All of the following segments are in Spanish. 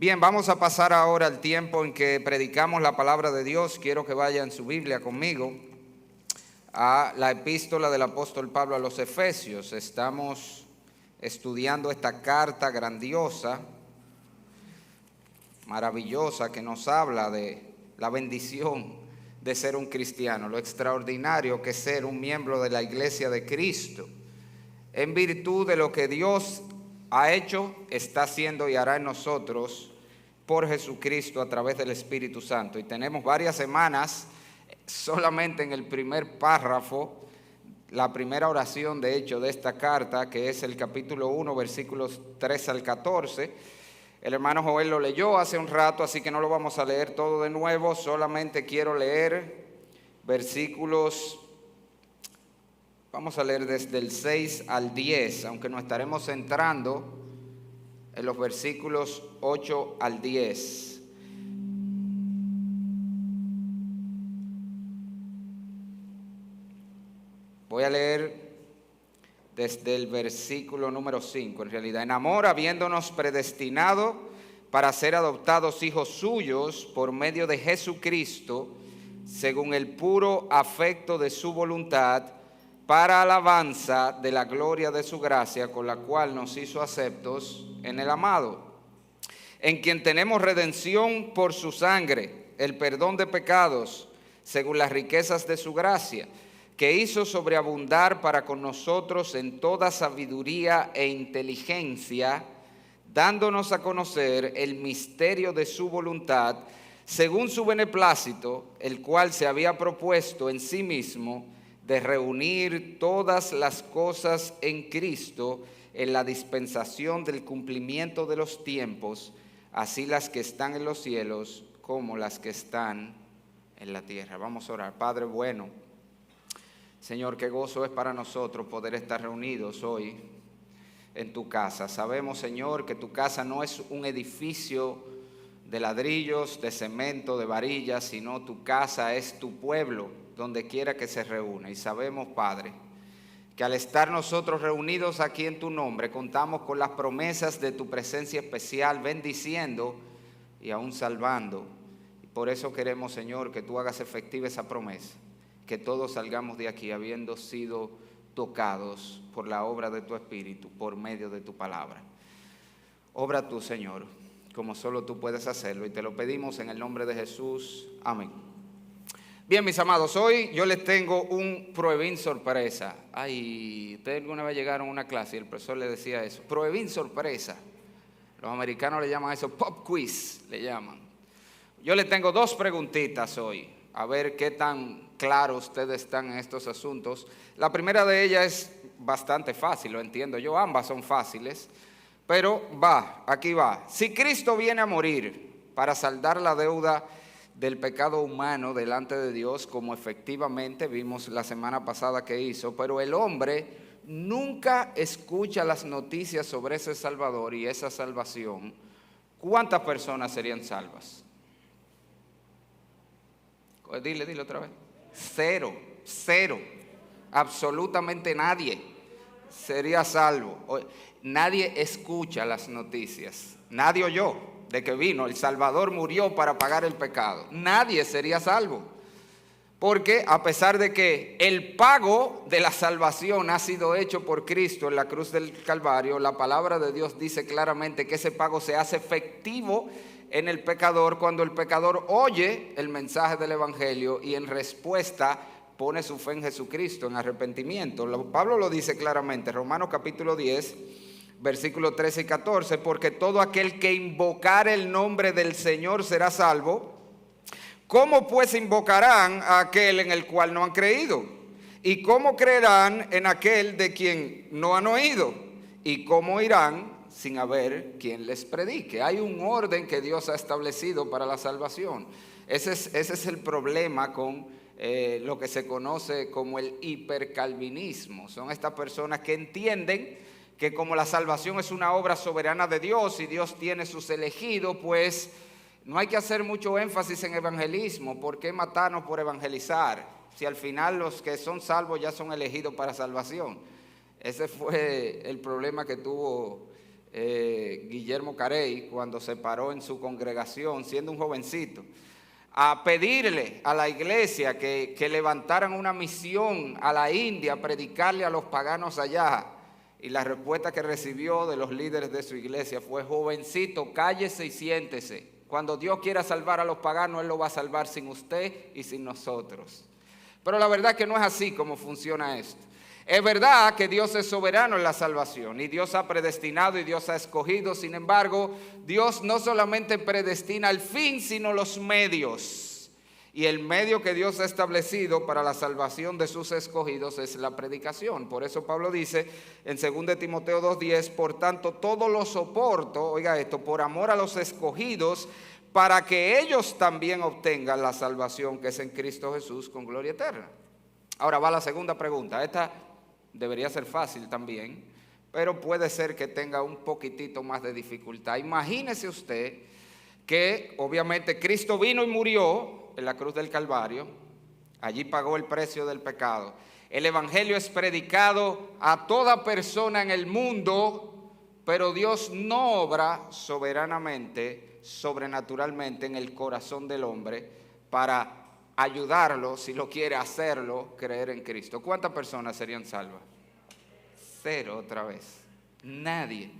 Bien, vamos a pasar ahora al tiempo en que predicamos la palabra de Dios. Quiero que vaya en su Biblia conmigo a la epístola del apóstol Pablo a los Efesios. Estamos estudiando esta carta grandiosa, maravillosa, que nos habla de la bendición de ser un cristiano, lo extraordinario que es ser un miembro de la iglesia de Cristo, en virtud de lo que Dios ha hecho, está haciendo y hará en nosotros por Jesucristo a través del Espíritu Santo. Y tenemos varias semanas solamente en el primer párrafo, la primera oración de hecho de esta carta, que es el capítulo 1, versículos 3 al 14. El hermano Joel lo leyó hace un rato, así que no lo vamos a leer todo de nuevo, solamente quiero leer versículos. Vamos a leer desde el 6 al 10, aunque nos estaremos centrando en los versículos 8 al 10. Voy a leer desde el versículo número 5, en realidad. En amor, habiéndonos predestinado para ser adoptados hijos suyos por medio de Jesucristo, según el puro afecto de su voluntad, para alabanza de la gloria de su gracia, con la cual nos hizo aceptos en el amado, en quien tenemos redención por su sangre, el perdón de pecados, según las riquezas de su gracia, que hizo sobreabundar para con nosotros en toda sabiduría e inteligencia, dándonos a conocer el misterio de su voluntad, según su beneplácito, el cual se había propuesto en sí mismo, de reunir todas las cosas en Cristo en la dispensación del cumplimiento de los tiempos, así las que están en los cielos como las que están en la tierra. Vamos a orar. Padre bueno, Señor, qué gozo es para nosotros poder estar reunidos hoy en tu casa. Sabemos, Señor, que tu casa no es un edificio de ladrillos, de cemento, de varillas, sino tu casa es tu pueblo, donde quiera que se reúna. Y sabemos, Padre, que al estar nosotros reunidos aquí en tu nombre, contamos con las promesas de tu presencia especial, bendiciendo y aún salvando. Y por eso queremos, Señor, que tú hagas efectiva esa promesa, que todos salgamos de aquí habiendo sido tocados por la obra de tu Espíritu, por medio de tu palabra. Obra tú, Señor, como solo tú puedes hacerlo, y te lo pedimos en el nombre de Jesús. Amén. Bien, mis amados, hoy yo les tengo un pruebín sorpresa. Ay, ¿ustedes alguna vez llegaron a una clase y el profesor les decía eso? Pruebín sorpresa. Los americanos le llaman eso pop quiz, le llaman. Yo les tengo dos preguntitas hoy, a ver qué tan claros ustedes están en estos asuntos. La primera de ellas es bastante fácil, lo entiendo yo, ambas son fáciles, pero aquí va. Si Cristo viene a morir para saldar la deuda del pecado humano delante de Dios, como efectivamente vimos la semana pasada que hizo, pero el hombre nunca escucha las noticias sobre ese Salvador y esa salvación, ¿cuántas personas serían salvas? Dile otra vez. Cero, absolutamente nadie sería salvo. Nadie escucha las noticias, nadie oyó de que vino, el Salvador murió para pagar el pecado. Nadie sería salvo, porque a pesar de que el pago de la salvación ha sido hecho por Cristo en la cruz del Calvario, la palabra de Dios dice claramente que ese pago se hace efectivo en el pecador cuando el pecador oye el mensaje del Evangelio y en respuesta pone su fe en Jesucristo, en arrepentimiento. Pablo lo dice claramente, Romanos capítulo 10, versículos 13 y 14, porque todo aquel que invocare el nombre del Señor será salvo. ¿Cómo pues invocarán a aquel en el cual no han creído? ¿Y cómo creerán en aquel de quien no han oído? ¿Y cómo irán sin haber quien les predique? Hay un orden que Dios ha establecido para la salvación. Ese es el problema con lo que se conoce como el hipercalvinismo. Son estas personas que entienden que como la salvación es una obra soberana de Dios y Dios tiene sus elegidos, pues no hay que hacer mucho énfasis en evangelismo. ¿Por qué matarnos por evangelizar? Si al final los que son salvos ya son elegidos para salvación. Ese fue el problema que tuvo Guillermo Carey, cuando se paró en su congregación, siendo un jovencito, a pedirle a la iglesia que levantaran una misión a la India, a predicarle a los paganos allá. Y la respuesta que recibió de los líderes de su iglesia fue: jovencito, cállese y siéntese. Cuando Dios quiera salvar a los paganos, Él lo va a salvar sin usted y sin nosotros. Pero la verdad es que no es así como funciona esto. Es verdad que Dios es soberano en la salvación y Dios ha predestinado y Dios ha escogido. Sin embargo, Dios no solamente predestina el fin, sino los medios. Y el medio que Dios ha establecido para la salvación de sus escogidos es la predicación. Por eso Pablo dice en 2 Timoteo 2:10, por tanto todo lo soporto, oiga esto, por amor a los escogidos, para que ellos también obtengan la salvación que es en Cristo Jesús con gloria eterna. Ahora va la segunda pregunta. Esta debería ser fácil también, pero puede ser que tenga un poquitito más de dificultad. Imagínese usted que obviamente Cristo vino y murió en la cruz del Calvario, allí pagó el precio del pecado. El evangelio es predicado a toda persona en el mundo, pero Dios no obra soberanamente, sobrenaturalmente en el corazón del hombre para ayudarlo, si lo quiere hacerlo, creer en Cristo. ¿Cuántas personas serían salvas? Cero otra vez. Nadie.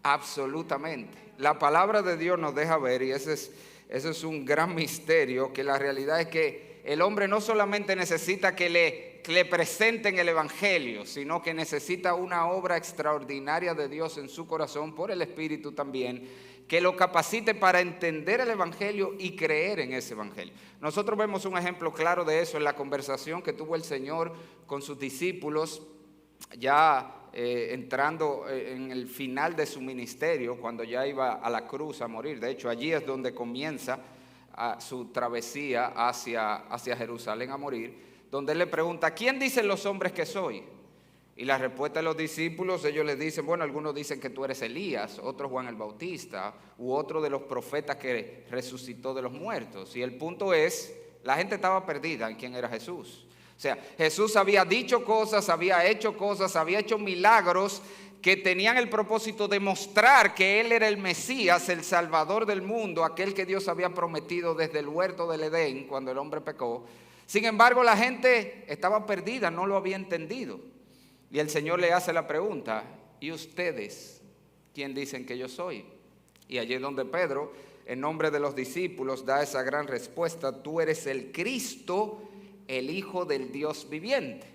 Absolutamente. La palabra de Dios nos deja ver, y ese es un gran misterio, que la realidad es que el hombre no solamente necesita que le presenten el evangelio, sino que necesita una obra extraordinaria de Dios en su corazón, por el Espíritu también, que lo capacite para entender el evangelio y creer en ese evangelio. Nosotros vemos un ejemplo claro de eso en la conversación que tuvo el Señor con sus discípulos, ya entrando en el final de su ministerio, cuando ya iba a la cruz a morir. De hecho, allí es donde comienza su travesía hacia Jerusalén a morir, donde él le pregunta: ¿quién dicen los hombres que soy? Y la respuesta de los discípulos, ellos les dicen: bueno, algunos dicen que tú eres Elías, otros Juan el Bautista, u otro de los profetas que resucitó de los muertos. Y el punto es, la gente estaba perdida en quién era Jesús. O sea, Jesús había dicho cosas, había hecho milagros que tenían el propósito de mostrar que Él era el Mesías, el Salvador del mundo, aquel que Dios había prometido desde el huerto del Edén cuando el hombre pecó. Sin embargo, la gente estaba perdida, no lo había entendido. Y el Señor le hace la pregunta: ¿y ustedes quién dicen que yo soy? Y allí es donde Pedro, en nombre de los discípulos, da esa gran respuesta: tú eres el Cristo, el Hijo del Dios viviente.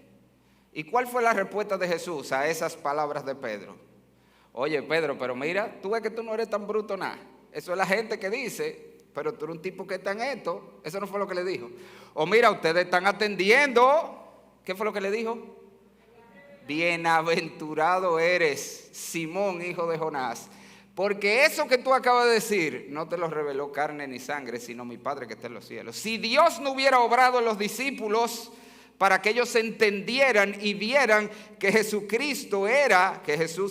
¿Y cuál fue la respuesta de Jesús a esas palabras de Pedro? Oye, Pedro, pero mira, tú ves que tú no eres tan bruto nada. Eso es la gente que dice, pero tú eres un tipo que está en esto. Eso no fue lo que le dijo. O mira, ustedes están atendiendo. ¿Qué fue lo que le dijo? Bienaventurado eres, Simón, hijo de Jonás, porque eso que tú acabas de decir no te lo reveló carne ni sangre, sino mi Padre que está en los cielos. Si Dios no hubiera obrado en los discípulos para que ellos entendieran y vieran que Jesús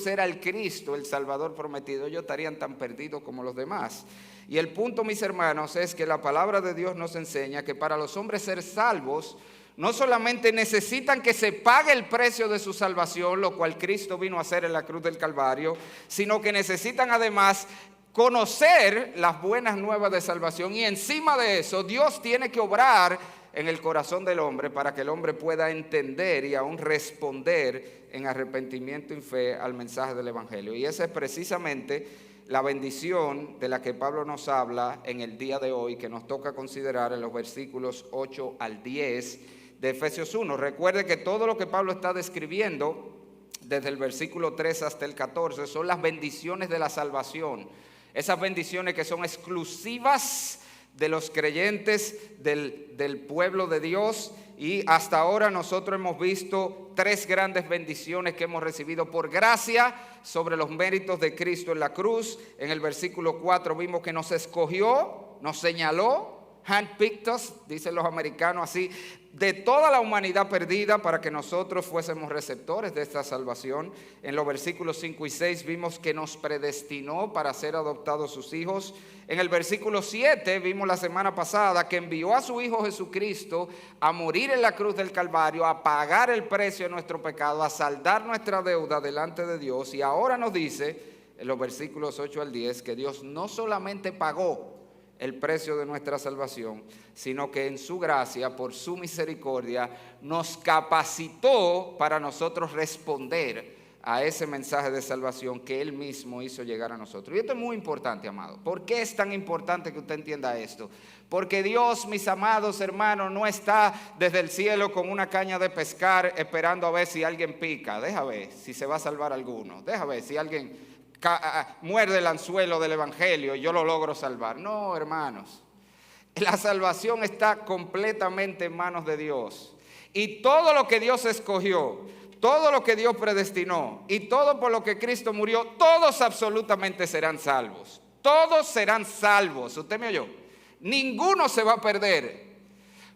era el Cristo, el Salvador prometido, ellos estarían tan perdidos como los demás. Y el punto, mis hermanos, es que la palabra de Dios nos enseña que para los hombres ser salvos, no solamente necesitan que se pague el precio de su salvación, lo cual Cristo vino a hacer en la cruz del Calvario, sino que necesitan además conocer las buenas nuevas de salvación. Y encima de eso, Dios tiene que obrar en el corazón del hombre para que el hombre pueda entender y aún responder en arrepentimiento y fe al mensaje del evangelio. Y esa es precisamente la bendición de la que Pablo nos habla en el día de hoy, que nos toca considerar en los versículos 8 al 10 de Efesios 1. Recuerde que todo lo que Pablo está describiendo desde el versículo 3 hasta el 14 son las bendiciones de la salvación. Esas bendiciones que son exclusivas de los creyentes del pueblo de Dios. Y hasta ahora nosotros hemos visto 3 grandes bendiciones que hemos recibido por gracia sobre los méritos de Cristo en la cruz. En el versículo 4 vimos que nos escogió, nos señaló, handpicked us, dicen los americanos así, de toda la humanidad perdida para que nosotros fuésemos receptores de esta salvación. En los versículos 5 y 6 vimos que nos predestinó para ser adoptados sus hijos. En el versículo 7 vimos la semana pasada que envió a su Hijo Jesucristo a morir en la cruz del Calvario, a pagar el precio de nuestro pecado, a saldar nuestra deuda delante de Dios. Y ahora nos dice en los versículos 8 al 10, que Dios no solamente pagó el precio de nuestra salvación, sino que en su gracia, por su misericordia, nos capacitó para nosotros responder a ese mensaje de salvación que Él mismo hizo llegar a nosotros. Y esto es muy importante, amado. ¿Por qué es tan importante que usted entienda esto? Porque Dios, mis amados hermanos, no está desde el cielo con una caña de pescar esperando a ver si alguien pica. Deja ver si se va a salvar alguno. Deja ver si alguien muerde el anzuelo del evangelio y yo lo logro salvar. No, hermanos. La salvación está completamente en manos de Dios. Y todo lo que Dios escogió, todo lo que Dios predestinó y todo por lo que Cristo murió, todos absolutamente serán salvos. Todos serán salvos. ¿Usted me oyó? Ninguno se va a perder.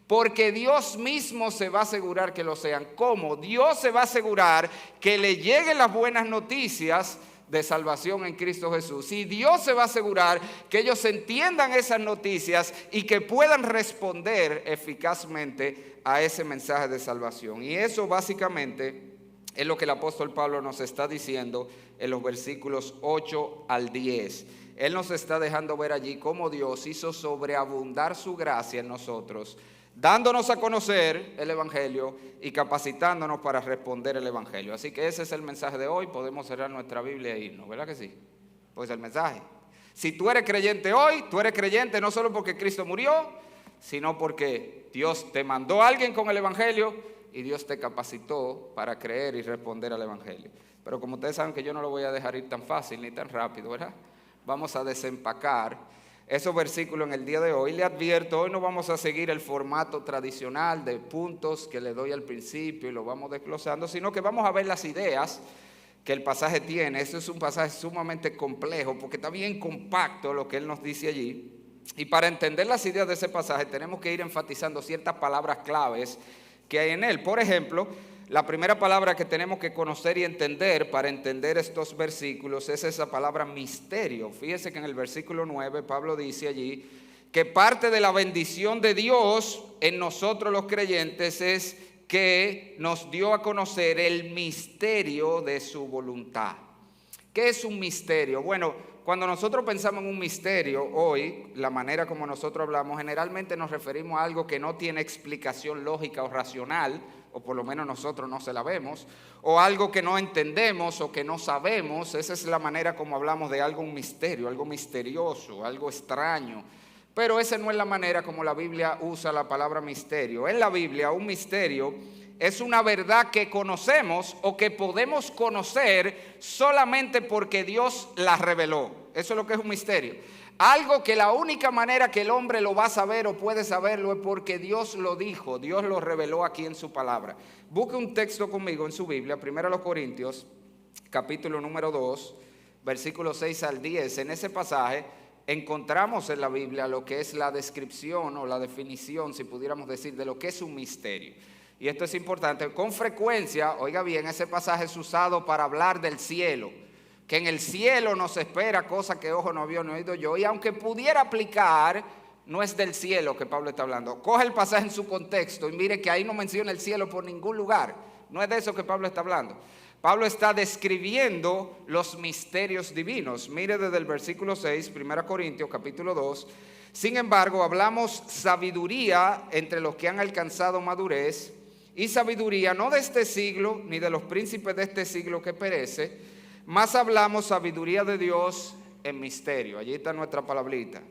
Porque Dios mismo se va a asegurar que lo sean. ¿Cómo? Dios se va a asegurar que le lleguen las buenas noticias de salvación en Cristo Jesús. Y Dios se va a asegurar que ellos entiendan esas noticias y que puedan responder eficazmente a ese mensaje de salvación. Y eso básicamente es lo que el apóstol Pablo nos está diciendo en los versículos 8 al 10. Él nos está dejando ver allí cómo Dios hizo sobreabundar su gracia en nosotros, dándonos a conocer el evangelio y capacitándonos para responder el evangelio. Así que ese es el mensaje de hoy. Podemos cerrar nuestra Biblia e irnos, ¿verdad que sí? Pues el mensaje. Si tú eres creyente hoy, tú eres creyente no solo porque Cristo murió, sino porque Dios te mandó a alguien con el evangelio y Dios te capacitó para creer y responder al evangelio. Pero como ustedes saben que yo no lo voy a dejar ir tan fácil ni tan rápido, ¿verdad? Vamos a desempacar esos versículos en el día de hoy. Le advierto, hoy no vamos a seguir el formato tradicional de puntos que le doy al principio y lo vamos desglosando, sino que vamos a ver las ideas que el pasaje tiene. Este es un pasaje sumamente complejo porque está bien compacto lo que él nos dice allí. Y para entender las ideas de ese pasaje tenemos que ir enfatizando ciertas palabras claves que hay en él. Por ejemplo, la primera palabra que tenemos que conocer y entender para entender estos versículos es esa palabra misterio. Fíjese que en el versículo 9 Pablo dice allí que parte de la bendición de Dios en nosotros los creyentes es que nos dio a conocer el misterio de su voluntad. ¿Qué es un misterio? Bueno, cuando nosotros pensamos en un misterio hoy, la manera como nosotros hablamos, generalmente nos referimos a algo que no tiene explicación lógica o racional, o por lo menos nosotros no se la vemos, o algo que no entendemos o que no sabemos. Esa es la manera como hablamos de algo, un misterio, algo misterioso, algo extraño. Pero esa no es la manera como la Biblia usa la palabra misterio. En la Biblia, un misterio es una verdad que conocemos o que podemos conocer solamente porque Dios la reveló. Eso es lo que es un misterio. Algo que la única manera que el hombre lo va a saber o puede saberlo es porque Dios lo dijo, Dios lo reveló aquí en su palabra. Busque un texto conmigo en su Biblia, 1 Corintios, capítulo número 2, versículos 6 al 10. En ese pasaje encontramos en la Biblia lo que es la descripción o la definición, si pudiéramos decir, de lo que es un misterio. Y esto es importante. Con frecuencia, oiga bien, ese pasaje es usado para hablar del cielo, que en el cielo nos espera cosa que ojo no vio, no oído yo. Y aunque pudiera aplicar, no es del cielo que Pablo está hablando. Coge el pasaje en su contexto y mire que ahí no menciona el cielo por ningún lugar. No es de eso que Pablo está hablando. Pablo está describiendo los misterios divinos. Mire desde el versículo 6, 1 Corintios capítulo 2. Sin embargo, hablamos sabiduría entre los que han alcanzado madurez, y sabiduría no de este siglo, ni de los príncipes de este siglo que perece, más hablamos sabiduría de Dios en misterio. Allí está nuestra palabrita.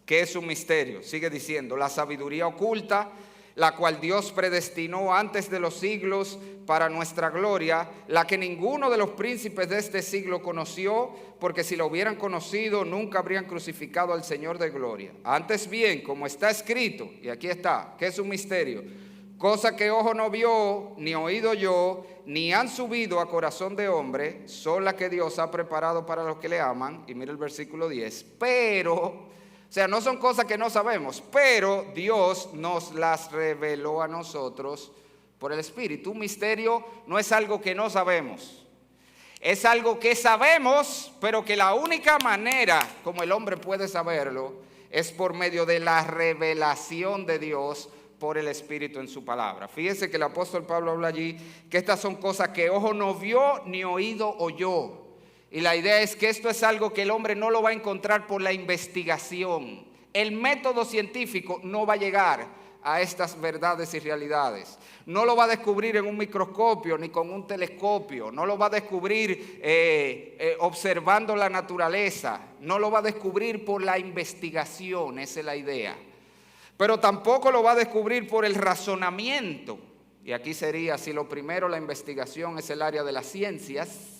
¿Qué es un misterio? Sigue diciendo, la sabiduría oculta, la cual Dios predestinó antes de los siglos para nuestra gloria, la que ninguno de los príncipes de este siglo conoció, porque si lo hubieran conocido nunca habrían crucificado al Señor de gloria. Antes bien, como está escrito, y aquí está, ¿qué es un misterio? Cosa que ojo no vio, ni oído yo, ni han subido a corazón de hombre, son las que Dios ha preparado para los que le aman. Y mira el versículo 10, pero, o sea, no son cosas que no sabemos, pero Dios nos las reveló a nosotros por el Espíritu. Un misterio no es algo que no sabemos, es algo que sabemos, pero que la única manera como el hombre puede saberlo es por medio de la revelación de Dios por el Espíritu en su palabra. Fíjense que el apóstol Pablo habla allí que estas son cosas que ojo no vio ni oído oyó. Y la idea es que esto es algo que el hombre no lo va a encontrar por la investigación. El método científico no va a llegar a estas verdades y realidades. No lo va a descubrir en un microscopio ni con un telescopio. No lo va a descubrir observando la naturaleza. No lo va a descubrir por la investigación, esa es la idea. Pero tampoco lo va a descubrir por el razonamiento. Y aquí sería, si lo primero, la investigación es el área de las ciencias,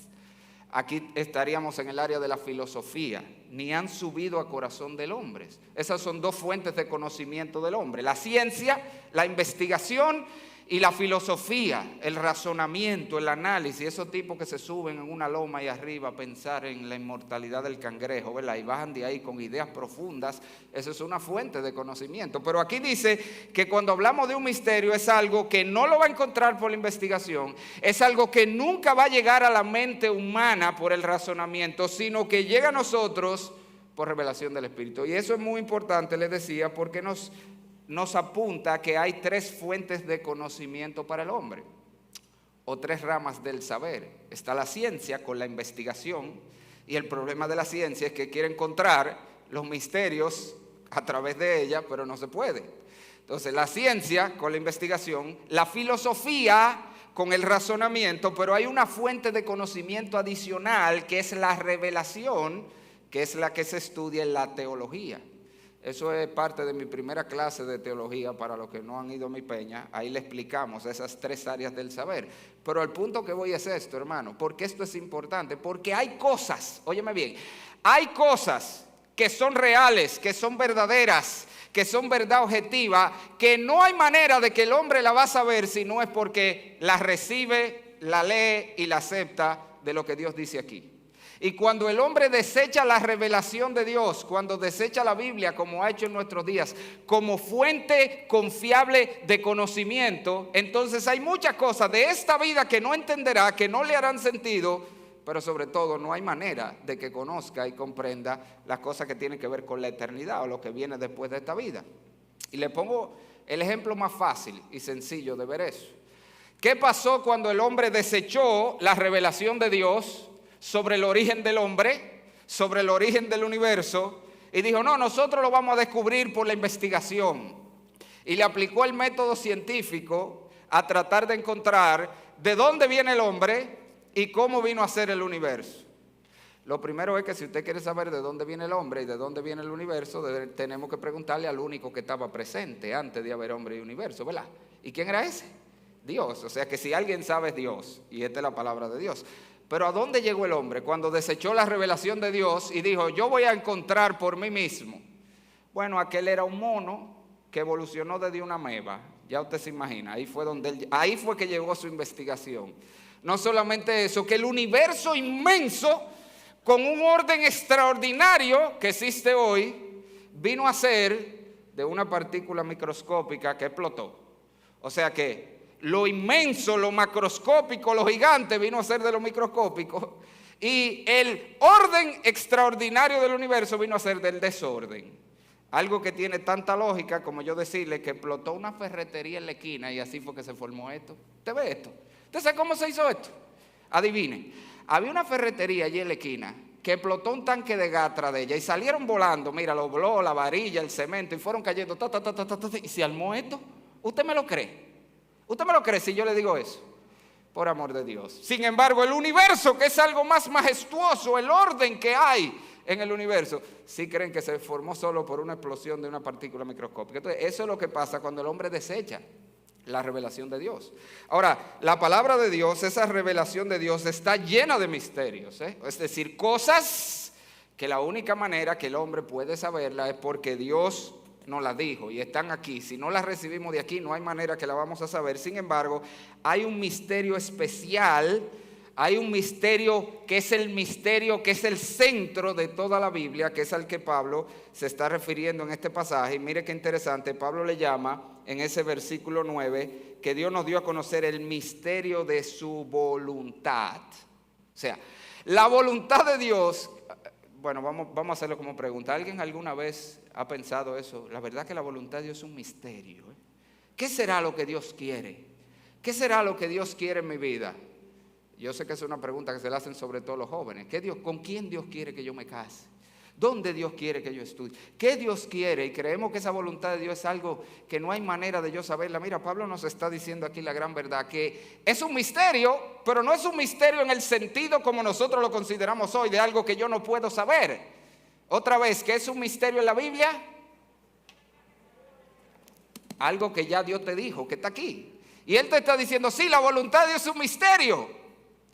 aquí estaríamos en el área de la filosofía. Ni han subido a corazón del hombre. Esas son dos fuentes de conocimiento del hombre. La ciencia, la investigación y la filosofía, el razonamiento, el análisis. Esos tipos que se suben en una loma ahí arriba a pensar en la inmortalidad del cangrejo, ¿verdad? Y bajan de ahí con ideas profundas. Eso es una fuente de conocimiento. Pero aquí dice que cuando hablamos de un misterio es algo que no lo va a encontrar por la investigación, es algo que nunca va a llegar a la mente humana por el razonamiento, sino que llega a nosotros por revelación del Espíritu. Y eso es muy importante, les decía, porque nos apunta que hay tres fuentes de conocimiento para el hombre, o tres ramas del saber. Está la ciencia con la investigación, y el problema de la ciencia es que quiere encontrar los misterios a través de ella, pero no se puede. Entonces, la ciencia con la investigación, la filosofía con el razonamiento, pero hay una fuente de conocimiento adicional que es la revelación, que es la que se estudia en la teología. Eso es parte de mi primera clase de teología para los que no han ido a mi peña. Ahí le explicamos esas tres áreas del saber. Pero el punto que voy es esto, hermano, porque esto es importante, porque hay cosas, óyeme bien, hay cosas que son reales, que son verdaderas, que son verdad objetiva, que no hay manera de que el hombre la va a saber si no es porque la recibe, la lee y la acepta de lo que Dios dice aquí. Y cuando el hombre desecha la revelación de Dios, cuando desecha la Biblia, como ha hecho en nuestros días, como fuente confiable de conocimiento, entonces hay muchas cosas de esta vida que no entenderá, que no le harán sentido, pero sobre todo no hay manera de que conozca y comprenda las cosas que tienen que ver con la eternidad o lo que viene después de esta vida. Y le pongo el ejemplo más fácil y sencillo de ver eso. ¿Qué pasó cuando el hombre desechó la revelación de Dios sobre el origen del hombre, sobre el origen del universo, y dijo, no, nosotros lo vamos a descubrir por la investigación? Y le aplicó el método científico a tratar de encontrar de dónde viene el hombre y cómo vino a ser el universo. Lo primero es que si usted quiere saber de dónde viene el hombre y de dónde viene el universo, tenemos que preguntarle al único que estaba presente antes de haber hombre y universo, ¿verdad? ¿Y quién era ese? Dios. O sea que si alguien sabe es Dios, y esta es la palabra de Dios. Pero ¿a dónde llegó el hombre? Cuando desechó la revelación de Dios y dijo, yo voy a encontrar por mí mismo. Bueno, aquel era un mono que evolucionó desde una ameba. Ya usted se imagina, ahí fue que llegó su investigación. No solamente eso, que el universo inmenso, con un orden extraordinario que existe hoy, vino a ser de una partícula microscópica que explotó. O sea que lo inmenso, lo macroscópico, lo gigante vino a ser de lo microscópico, y el orden extraordinario del universo vino a ser del desorden. Algo que tiene tanta lógica como yo decirle que explotó una ferretería en la esquina y así fue que se formó esto. ¿Usted ve esto? ¿Usted sabe cómo se hizo esto? Adivinen, había una ferretería allí en la esquina que explotó un tanque de gas atrás de ella y salieron volando, mira, los bloques, la varilla, el cemento, y fueron cayendo, y se armó esto. ¿Usted me lo cree? ¿Usted me lo cree si yo le digo eso? Por amor de Dios. Sin embargo, el universo, que es algo más majestuoso, el orden que hay en el universo, sí creen que se formó solo por una explosión de una partícula microscópica. Entonces, eso es lo que pasa cuando el hombre desecha la revelación de Dios. Ahora, la palabra de Dios, esa revelación de Dios está llena de misterios, es decir, cosas que la única manera que el hombre puede saberla es porque Dios nos la dijo y están aquí. Si no las recibimos de aquí, no hay manera que la vamos a saber. Sin embargo, hay un misterio especial, hay un misterio que es el centro de toda la Biblia, que es al que Pablo se está refiriendo en este pasaje. Y mire qué interesante, Pablo le llama en ese versículo 9 que Dios nos dio a conocer el misterio de su voluntad. O sea, la voluntad de Dios. Bueno, vamos a hacerlo como pregunta. ¿Alguien alguna vez ha pensado eso? La verdad que la voluntad de Dios es un misterio. ¿Qué será lo que Dios quiere? ¿Qué será lo que Dios quiere en mi vida? Yo sé que es una pregunta que se le hacen sobre todo los jóvenes. ¿Con quién Dios quiere que yo me case? ¿Dónde Dios quiere que yo estudie? ¿Qué Dios quiere? Y creemos que esa voluntad de Dios es algo que no hay manera de yo saberla. Mira, Pablo nos está diciendo aquí la gran verdad, que es un misterio, pero no es un misterio en el sentido como nosotros lo consideramos hoy, de algo que yo no puedo saber. Otra vez, ¿qué es un misterio en la Biblia? Algo que ya Dios te dijo, que está aquí. Y Él te está diciendo, sí, la voluntad de Dios es un misterio.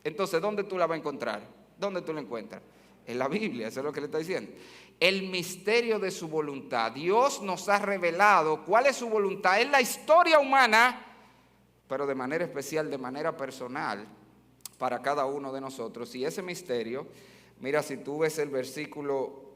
Entonces, ¿dónde tú la vas a encontrar? ¿Dónde tú la encuentras? En la Biblia, eso es lo que le está diciendo. El misterio de su voluntad. Dios nos ha revelado cuál es su voluntad. Es la historia humana, pero de manera especial, de manera personal, para cada uno de nosotros. Y ese misterio, mira, si tú ves el versículo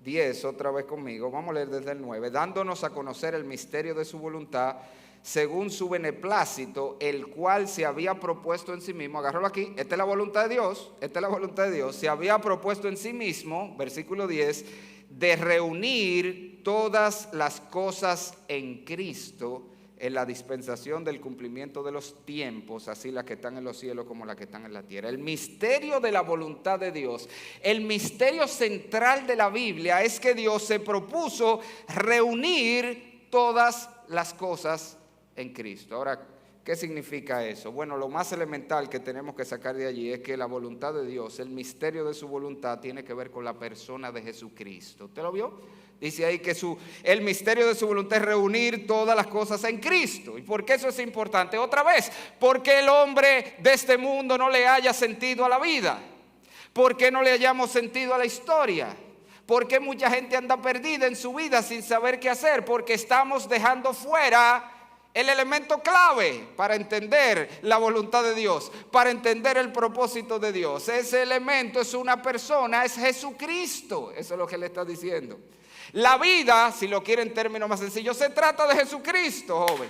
10 otra vez conmigo, vamos a leer desde el 9. Dándonos a conocer el misterio de su voluntad, según su beneplácito, el cual se había propuesto en sí mismo, agárralo aquí, esta es la voluntad de Dios, esta es la voluntad de Dios, se había propuesto en sí mismo, versículo 10, de reunir todas las cosas en Cristo, en la dispensación del cumplimiento de los tiempos, así las que están en los cielos como las que están en la tierra. El misterio de la voluntad de Dios, el misterio central de la Biblia es que Dios se propuso reunir todas las cosas en Cristo. Ahora, ¿qué significa eso? Bueno, lo más elemental que tenemos que sacar de allí es que la voluntad de Dios, el misterio de su voluntad tiene que ver con la persona de Jesucristo. ¿Usted lo vio? Dice ahí que el misterio de su voluntad es reunir todas las cosas en Cristo. ¿Y por qué eso es importante? Otra vez, porque el hombre de este mundo no le haya sentido a la vida. ¿Por qué no le hayamos sentido a la historia? ¿Por qué mucha gente anda perdida en su vida sin saber qué hacer? Porque estamos dejando fuera el elemento clave para entender la voluntad de Dios, para entender el propósito de Dios. Ese elemento es una persona, es Jesucristo. Eso es lo que le está diciendo. La vida, si lo quiere en términos más sencillos, se trata de Jesucristo, joven.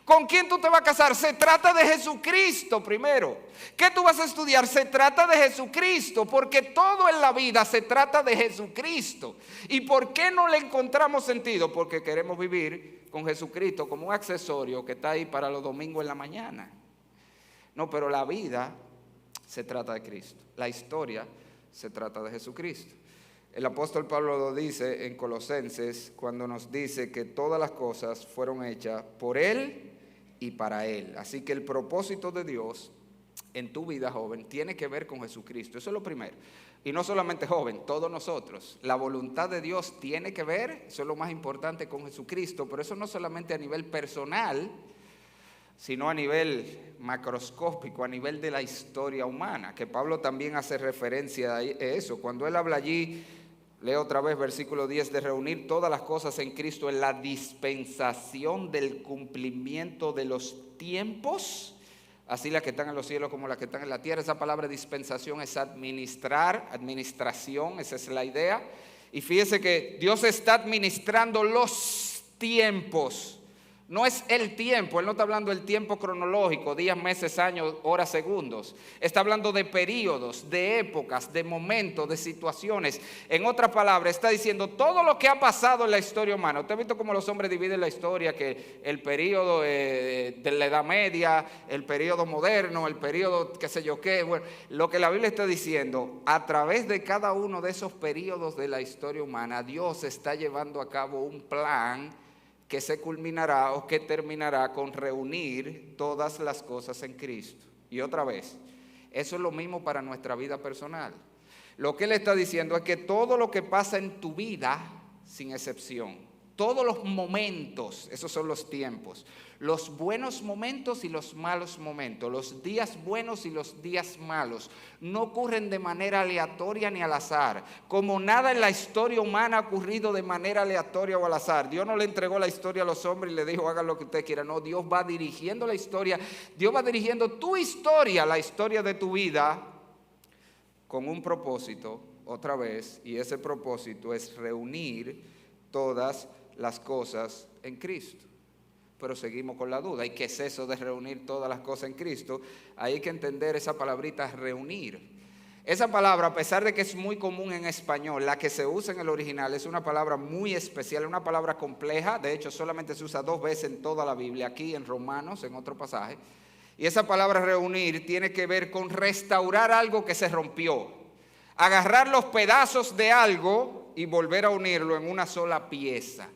¿Con quién tú te vas a casar? Se trata de Jesucristo primero. ¿Qué tú vas a estudiar? Se trata de Jesucristo, porque todo en la vida se trata de Jesucristo. ¿Y por qué no le encontramos sentido? Porque queremos vivir con Jesucristo como un accesorio que está ahí para los domingos en la mañana. No, pero la vida se trata de Cristo. La historia se trata de Jesucristo. El apóstol Pablo lo dice en Colosenses cuando nos dice que todas las cosas fueron hechas por Él y para Él. Así que el propósito de Dios en tu vida, joven, tiene que ver con Jesucristo. Eso es lo primero. Y no solamente joven, todos nosotros. La voluntad de Dios tiene que ver, eso es lo más importante, con Jesucristo. Pero eso no solamente a nivel personal, sino a nivel macroscópico, a nivel de la historia humana, que Pablo también hace referencia a eso. Cuando él habla allí, leo otra vez versículo 10, de reunir todas las cosas en Cristo en la dispensación del cumplimiento de los tiempos, así las que están en los cielos como las que están en la tierra. Esa palabra dispensación es administrar, administración, esa es la idea. Y fíjese que Dios está administrando los tiempos. No es el tiempo, Él no está hablando del tiempo cronológico, días, meses, años, horas, segundos. Está hablando de periodos, de épocas, de momentos, de situaciones. En otras palabras, está diciendo todo lo que ha pasado en la historia humana. Usted ha visto cómo los hombres dividen la historia, que el periodo de la Edad Media, el periodo moderno, el periodo qué sé yo qué. Bueno, lo que la Biblia está diciendo, a través de cada uno de esos periodos de la historia humana, Dios está llevando a cabo un plan que se culminará o que terminará con reunir todas las cosas en Cristo. Y otra vez, eso es lo mismo para nuestra vida personal. Lo que él está diciendo es que todo lo que pasa en tu vida, sin excepción, todos los momentos, esos son los tiempos, los buenos momentos y los malos momentos, los días buenos y los días malos, no ocurren de manera aleatoria ni al azar. Como nada en la historia humana ha ocurrido de manera aleatoria o al azar. Dios no le entregó la historia a los hombres y le dijo hagan lo que usted quiera. No, Dios va dirigiendo la historia, Dios va dirigiendo tu historia, la historia de tu vida, con un propósito, otra vez, y ese propósito es reunir todas las cosas en Cristo. Pero seguimos con la duda. ¿Y qué es eso de reunir todas las cosas en Cristo? Hay que entender esa palabrita reunir. Esa palabra, a pesar de que es muy común en español, la que se usa en el original es una palabra muy especial, una palabra compleja. De hecho, solamente se usa 2 veces en toda la Biblia, aquí en Romanos, en otro pasaje. Y esa palabra reunir tiene que ver con restaurar algo que se rompió. Agarrar los pedazos de algo y volver a unirlo en una sola pieza.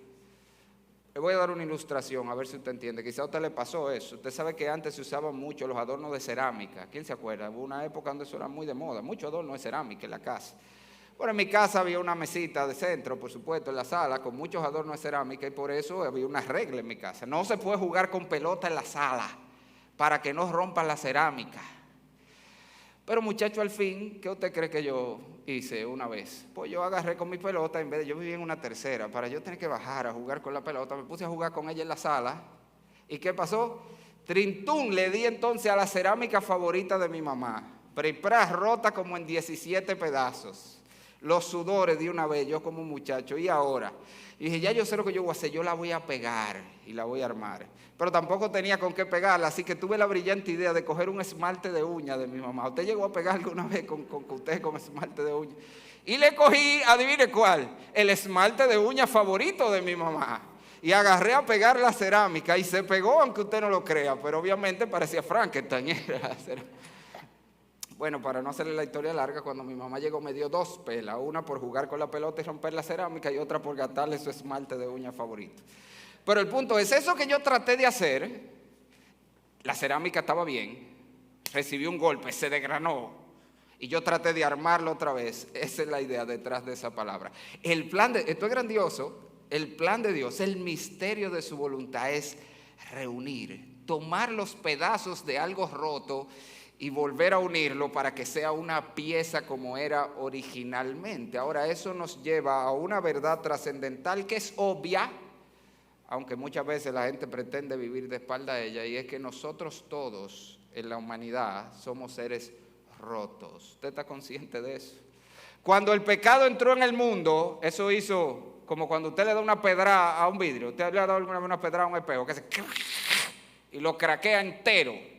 Le voy a dar una ilustración, a ver si usted entiende. Quizá a usted le pasó eso. Usted sabe que antes se usaban mucho los adornos de cerámica. ¿Quién se acuerda? Hubo una época donde eso era muy de moda. Mucho adorno de cerámica en la casa. Bueno, en mi casa había una mesita de centro, por supuesto, en la sala, con muchos adornos de cerámica, y por eso había una regla en mi casa. No se puede jugar con pelota en la sala, para que no rompan la cerámica. Pero muchacho, al fin, ¿qué usted cree que yo hice una vez? Pues yo agarré con mi pelota, en vez de yo vivía en una tercera, para yo tener que bajar a jugar con la pelota, me puse a jugar con ella en la sala. ¿Y qué pasó? Trintún, le di entonces a la cerámica favorita de mi mamá. Prepras rota como en 17 pedazos. Los sudores de una vez, yo como muchacho, y ahora. Y dije, ya yo sé lo que yo voy a hacer, yo la voy a pegar y la voy a armar. Pero tampoco tenía con qué pegarla, así que tuve la brillante idea de coger un esmalte de uña de mi mamá. ¿Usted llegó a pegar alguna vez con esmalte de uña? Y le cogí, adivine cuál, el esmalte de uña favorito de mi mamá. Y agarré a pegar la cerámica y se pegó, aunque usted no lo crea, pero obviamente parecía Frankenstein. Bueno, para no hacerle la historia larga, cuando mi mamá llegó me dio 2 pelas, una por jugar con la pelota y romper la cerámica y otra por gastarle su esmalte de uña favorito. Pero el punto es, eso que yo traté de hacer, la cerámica estaba bien, recibí un golpe, se desgranó y yo traté de armarlo otra vez. Esa es la idea detrás de esa palabra. Esto es grandioso, el plan de Dios, el misterio de su voluntad es reunir, tomar los pedazos de algo roto y volver a unirlo para que sea una pieza como era originalmente. Ahora, eso nos lleva a una verdad trascendental que es obvia, aunque muchas veces la gente pretende vivir de espalda a ella, y es que nosotros todos en la humanidad somos seres rotos. ¿Usted está consciente de eso? Cuando el pecado entró en el mundo, eso hizo como cuando usted le da una pedra a un vidrio. ¿Usted le ha dado alguna vez una pedra a un espejo? Que se y lo craquea entero.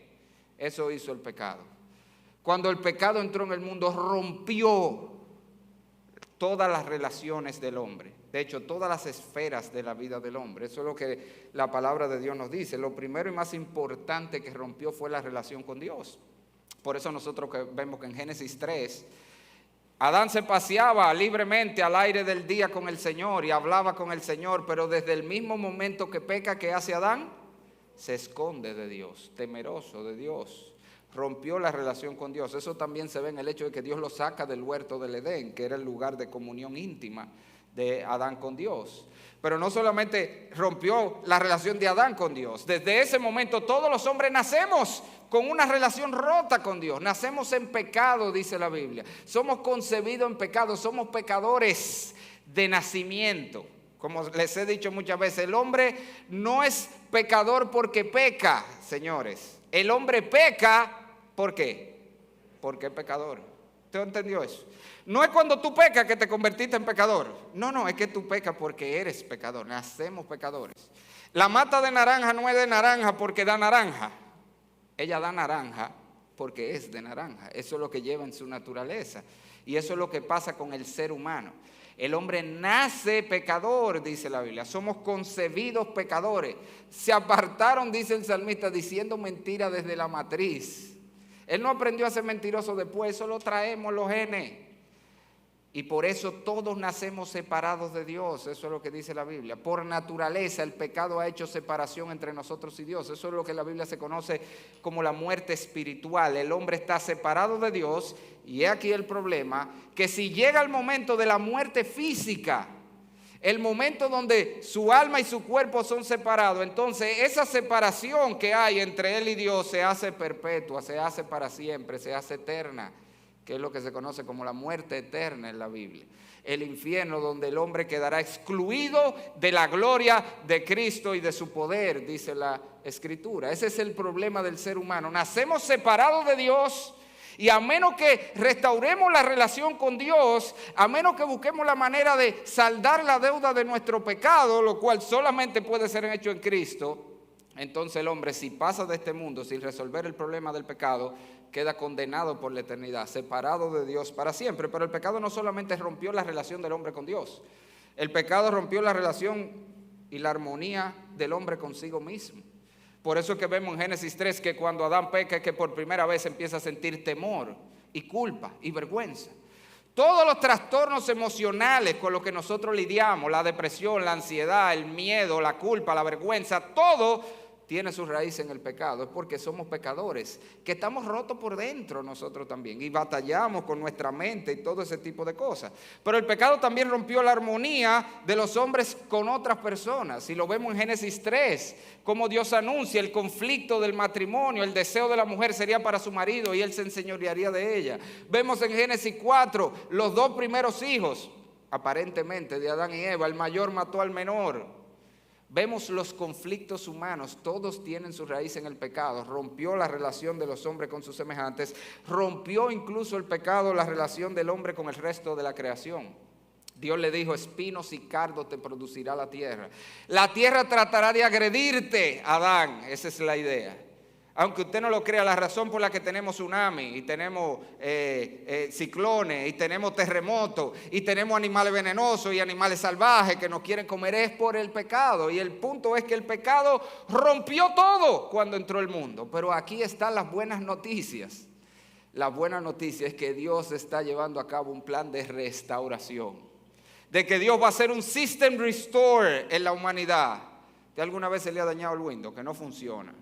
Eso hizo el pecado. Cuando el pecado entró en el mundo, rompió todas las relaciones del hombre. De hecho, todas las esferas de la vida del hombre. Eso es lo que la palabra de Dios nos dice. Lo primero y más importante que rompió fue la relación con Dios. Por eso nosotros vemos que en Génesis 3, Adán se paseaba libremente al aire del día con el Señor y hablaba con el Señor, pero desde el mismo momento que peca, ¿qué hace Adán? Se esconde de Dios, temeroso de Dios. Rompió la relación con Dios. Eso también se ve en el hecho de que Dios lo saca del huerto del Edén, que era el lugar de comunión íntima de Adán con Dios. Pero no solamente rompió la relación de Adán con Dios. Desde ese momento todos los hombres nacemos con una relación rota con Dios. Nacemos en pecado, dice la Biblia. Somos concebidos en pecado, somos pecadores de nacimiento. Como les he dicho muchas veces, el hombre no es pecador porque peca, señores. El hombre peca, ¿por qué? Porque es pecador. ¿Usted entendió eso? No es cuando tú pecas que te convertiste en pecador. No, es que tú pecas porque eres pecador. Nacemos pecadores. La mata de naranja no es de naranja porque da naranja. Ella da naranja porque es de naranja. Eso es lo que lleva en su naturaleza. Y eso es lo que pasa con el ser humano. El hombre nace pecador, dice la Biblia. Somos concebidos pecadores. Se apartaron, dice el salmista, diciendo mentira desde la matriz. Él no aprendió a ser mentiroso después, eso lo traemos los genes. Y por eso todos nacemos separados de Dios. Eso es lo que dice la Biblia. Por naturaleza el pecado ha hecho separación entre nosotros y Dios. Eso es lo que la Biblia se conoce como la muerte espiritual. El hombre está separado de Dios. Y he aquí el problema, que si llega el momento de la muerte física, el momento donde su alma y su cuerpo son separados, entonces esa separación que hay entre él y Dios se hace perpetua, se hace para siempre, se hace eterna, que es lo que se conoce como la muerte eterna en la Biblia. El infierno donde el hombre quedará excluido de la gloria de Cristo y de su poder, dice la Escritura. Ese es el problema del ser humano. Nacemos separados de Dios y a menos que restauremos la relación con Dios, a menos que busquemos la manera de saldar la deuda de nuestro pecado, lo cual solamente puede ser hecho en Cristo, entonces el hombre, si pasa de este mundo sin resolver el problema del pecado, queda condenado por la eternidad, separado de Dios para siempre. Pero el pecado no solamente rompió la relación del hombre con Dios, el pecado rompió la relación y la armonía del hombre consigo mismo. Por eso es que vemos en Génesis 3 que cuando Adán peca es que por primera vez empieza a sentir temor y culpa y vergüenza. Todos los trastornos emocionales con los que nosotros lidiamos, la depresión, la ansiedad, el miedo, la culpa, la vergüenza, todo tiene su raíz en el pecado. Es porque somos pecadores, que estamos rotos por dentro nosotros también y batallamos con nuestra mente y todo ese tipo de cosas. Pero el pecado también rompió la armonía de los hombres con otras personas. Y lo vemos en Génesis 3, como Dios anuncia el conflicto del matrimonio. El deseo de la mujer sería para su marido y él se enseñorearía de ella. Vemos en Génesis 4 los dos primeros hijos, aparentemente de Adán y Eva. El mayor mató al menor. Vemos los conflictos humanos, todos tienen su raíz en el pecado. Rompió la relación de los hombres con sus semejantes, rompió incluso el pecado la relación del hombre con el resto de la creación. Dios le dijo, espinos y cardos te producirá la tierra. La tierra tratará de agredirte, Adán, esa es la idea. Aunque usted no lo crea, la razón por la que tenemos tsunami y tenemos ciclones y tenemos terremotos y tenemos animales venenosos y animales salvajes que nos quieren comer es por el pecado. Y el punto es que el pecado rompió todo cuando entró el mundo. Pero aquí están las buenas noticias. La buena noticia es que Dios está llevando a cabo un plan de restauración. De que Dios va a hacer un system restore en la humanidad. ¿De alguna vez se le ha dañado el Windows? Que no funciona.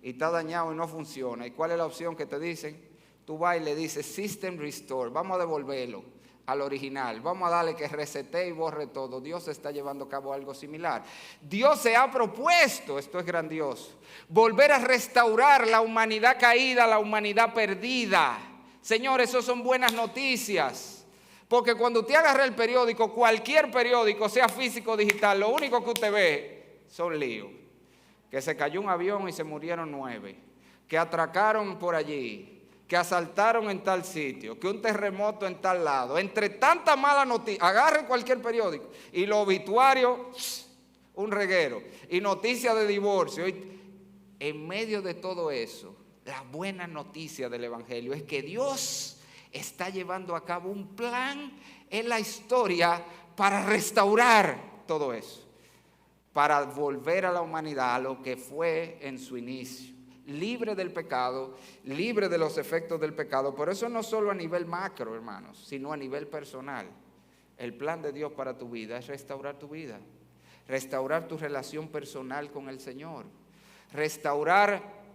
Y está dañado y no funciona. ¿Y cuál es la opción que te dicen? Tú vas y le dices System Restore, vamos a devolverlo al original, vamos a darle que resete y borre todo. Dios está llevando a cabo algo similar. Dios se ha propuesto, esto es grandioso, volver a restaurar la humanidad caída, la humanidad perdida. Señor, eso son buenas noticias. Porque cuando usted agarra el periódico, cualquier periódico, sea físico o digital, lo único que usted ve son líos. Que se cayó un avión y se murieron 9, que atracaron por allí, que asaltaron en tal sitio, que un terremoto en tal lado. Entre tantas malas noticias, agarren cualquier periódico y los obituarios, un reguero, y noticias de divorcio. En medio de todo eso, la buena noticia del Evangelio es que Dios está llevando a cabo un plan en la historia para restaurar todo eso. Para volver a la humanidad a lo que fue en su inicio, libre del pecado, libre de los efectos del pecado. Por eso no solo a nivel macro, hermanos, sino a nivel personal. El plan de Dios para tu vida es restaurar tu vida, restaurar tu relación personal con el Señor, restaurar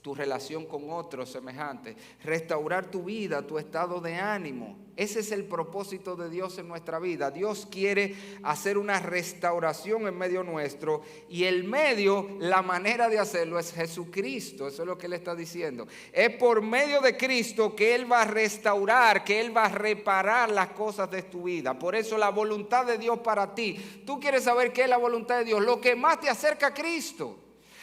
tu relación con otros semejantes, restaurar tu vida, tu estado de ánimo. Ese es el propósito de Dios en nuestra vida. Dios quiere hacer una restauración en medio nuestro y el medio, la manera de hacerlo es Jesucristo. Eso es lo que Él está diciendo. Es por medio de Cristo que Él va a restaurar, que Él va a reparar las cosas de tu vida. Por eso la voluntad de Dios para ti. Tú quieres saber qué es la voluntad de Dios, lo que más te acerca a Cristo.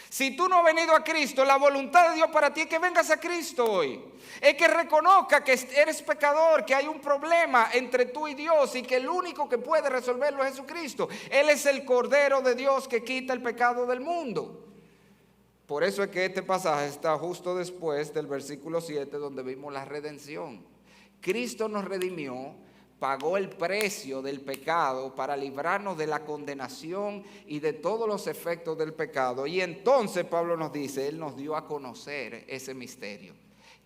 Si tú no has venido a Cristo, la voluntad de Dios para ti es que vengas a Cristo hoy. Es que reconozca que eres pecador, que hay un problema entre tú y Dios y que el único que puede resolverlo es Jesucristo. Él es el Cordero de Dios que quita el pecado del mundo. Por eso es que este pasaje está justo después del versículo 7 donde vimos la redención. Cristo nos redimió, pagó el precio del pecado para librarnos de la condenación y de todos los efectos del pecado. Y entonces Pablo nos dice, Él nos dio a conocer ese misterio,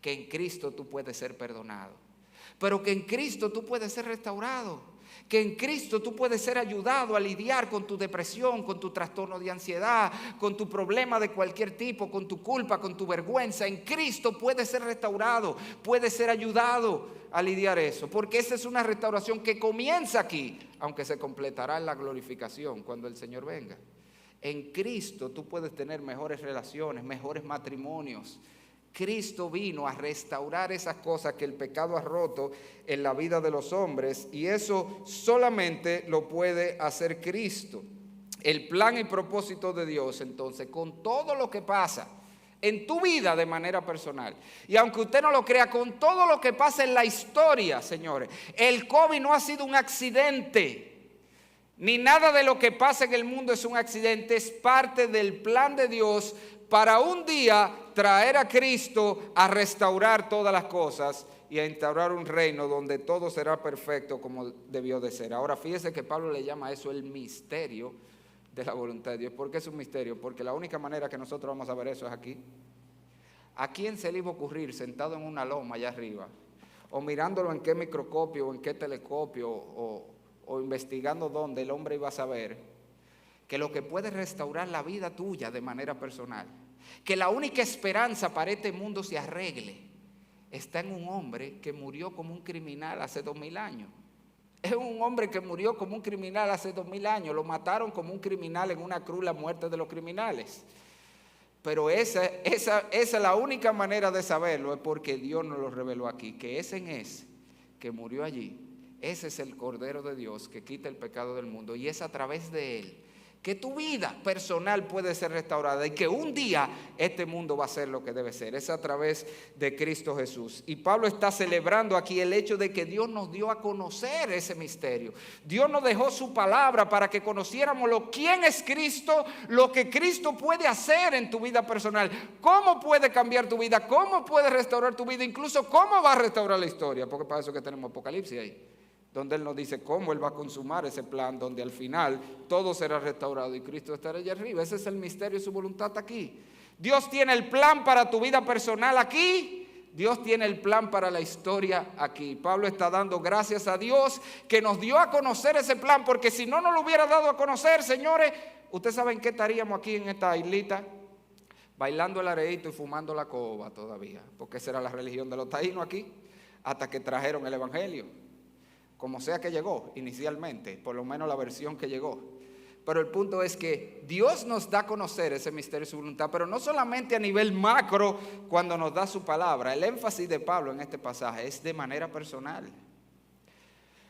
que en Cristo tú puedes ser perdonado, pero que en Cristo tú puedes ser restaurado, que en Cristo tú puedes ser ayudado a lidiar con tu depresión, con tu trastorno de ansiedad, con tu problema de cualquier tipo, con tu culpa, con tu vergüenza. En Cristo puedes ser restaurado, puedes ser ayudado a lidiar eso, porque esa es una restauración que comienza aquí, aunque se completará en la glorificación cuando el Señor venga. En Cristo tú puedes tener mejores relaciones, mejores matrimonios. Cristo vino a restaurar esas cosas que el pecado ha roto en la vida de los hombres, y eso solamente lo puede hacer Cristo. El plan y propósito de Dios, entonces, con todo lo que pasa en tu vida de manera personal, y aunque usted no lo crea, con todo lo que pasa en la historia, señores, el COVID no ha sido un accidente, ni nada de lo que pasa en el mundo es un accidente, es parte del plan de Dios para un día traer a Cristo a restaurar todas las cosas y a instaurar un reino donde todo será perfecto como debió de ser. Ahora fíjese que Pablo le llama a eso el misterio de la voluntad de Dios. ¿Por qué es un misterio? Porque la única manera que nosotros vamos a ver eso es aquí. ¿A quién se le iba a ocurrir sentado en una loma allá arriba? O mirándolo en qué microscopio o en qué telescopio o investigando dónde el hombre iba a saber que lo que puede restaurar la vida tuya de manera personal, que la única esperanza para este mundo se arregle, está en un hombre que murió como un criminal hace 2000 años. Es un hombre que murió como un criminal hace 2000 años. Lo mataron como un criminal en una cruz, la muerte de los criminales. Pero esa es la única manera de saberlo, es porque Dios nos lo reveló aquí, que ese en ese que murió allí, ese es el Cordero de Dios que quita el pecado del mundo, y es a través de él que tu vida personal puede ser restaurada y que un día este mundo va a ser lo que debe ser. Es a través de Cristo Jesús. Y Pablo está celebrando aquí el hecho de que Dios nos dio a conocer ese misterio. Dios nos dejó su palabra para que conociéramos quién es Cristo, lo que Cristo puede hacer en tu vida personal, cómo puede cambiar tu vida, cómo puede restaurar tu vida, incluso cómo va a restaurar la historia, porque para eso que tenemos Apocalipsis ahí, donde Él nos dice cómo Él va a consumar ese plan, donde al final todo será restaurado y Cristo estará allá arriba. Ese es el misterio y su voluntad aquí. Dios tiene el plan para tu vida personal aquí. Dios tiene el plan para la historia aquí. Pablo está dando gracias a Dios que nos dio a conocer ese plan, porque si no nos lo hubiera dado a conocer, señores, ustedes saben qué estaríamos aquí en esta islita, bailando el areíto y fumando la coba todavía, porque esa era la religión de los taínos aquí, hasta que trajeron el evangelio. Como sea que llegó inicialmente, por lo menos la versión que llegó. Pero el punto es que Dios nos da a conocer ese misterio y su voluntad, pero no solamente a nivel macro cuando nos da su palabra. El énfasis de Pablo en este pasaje es de manera personal.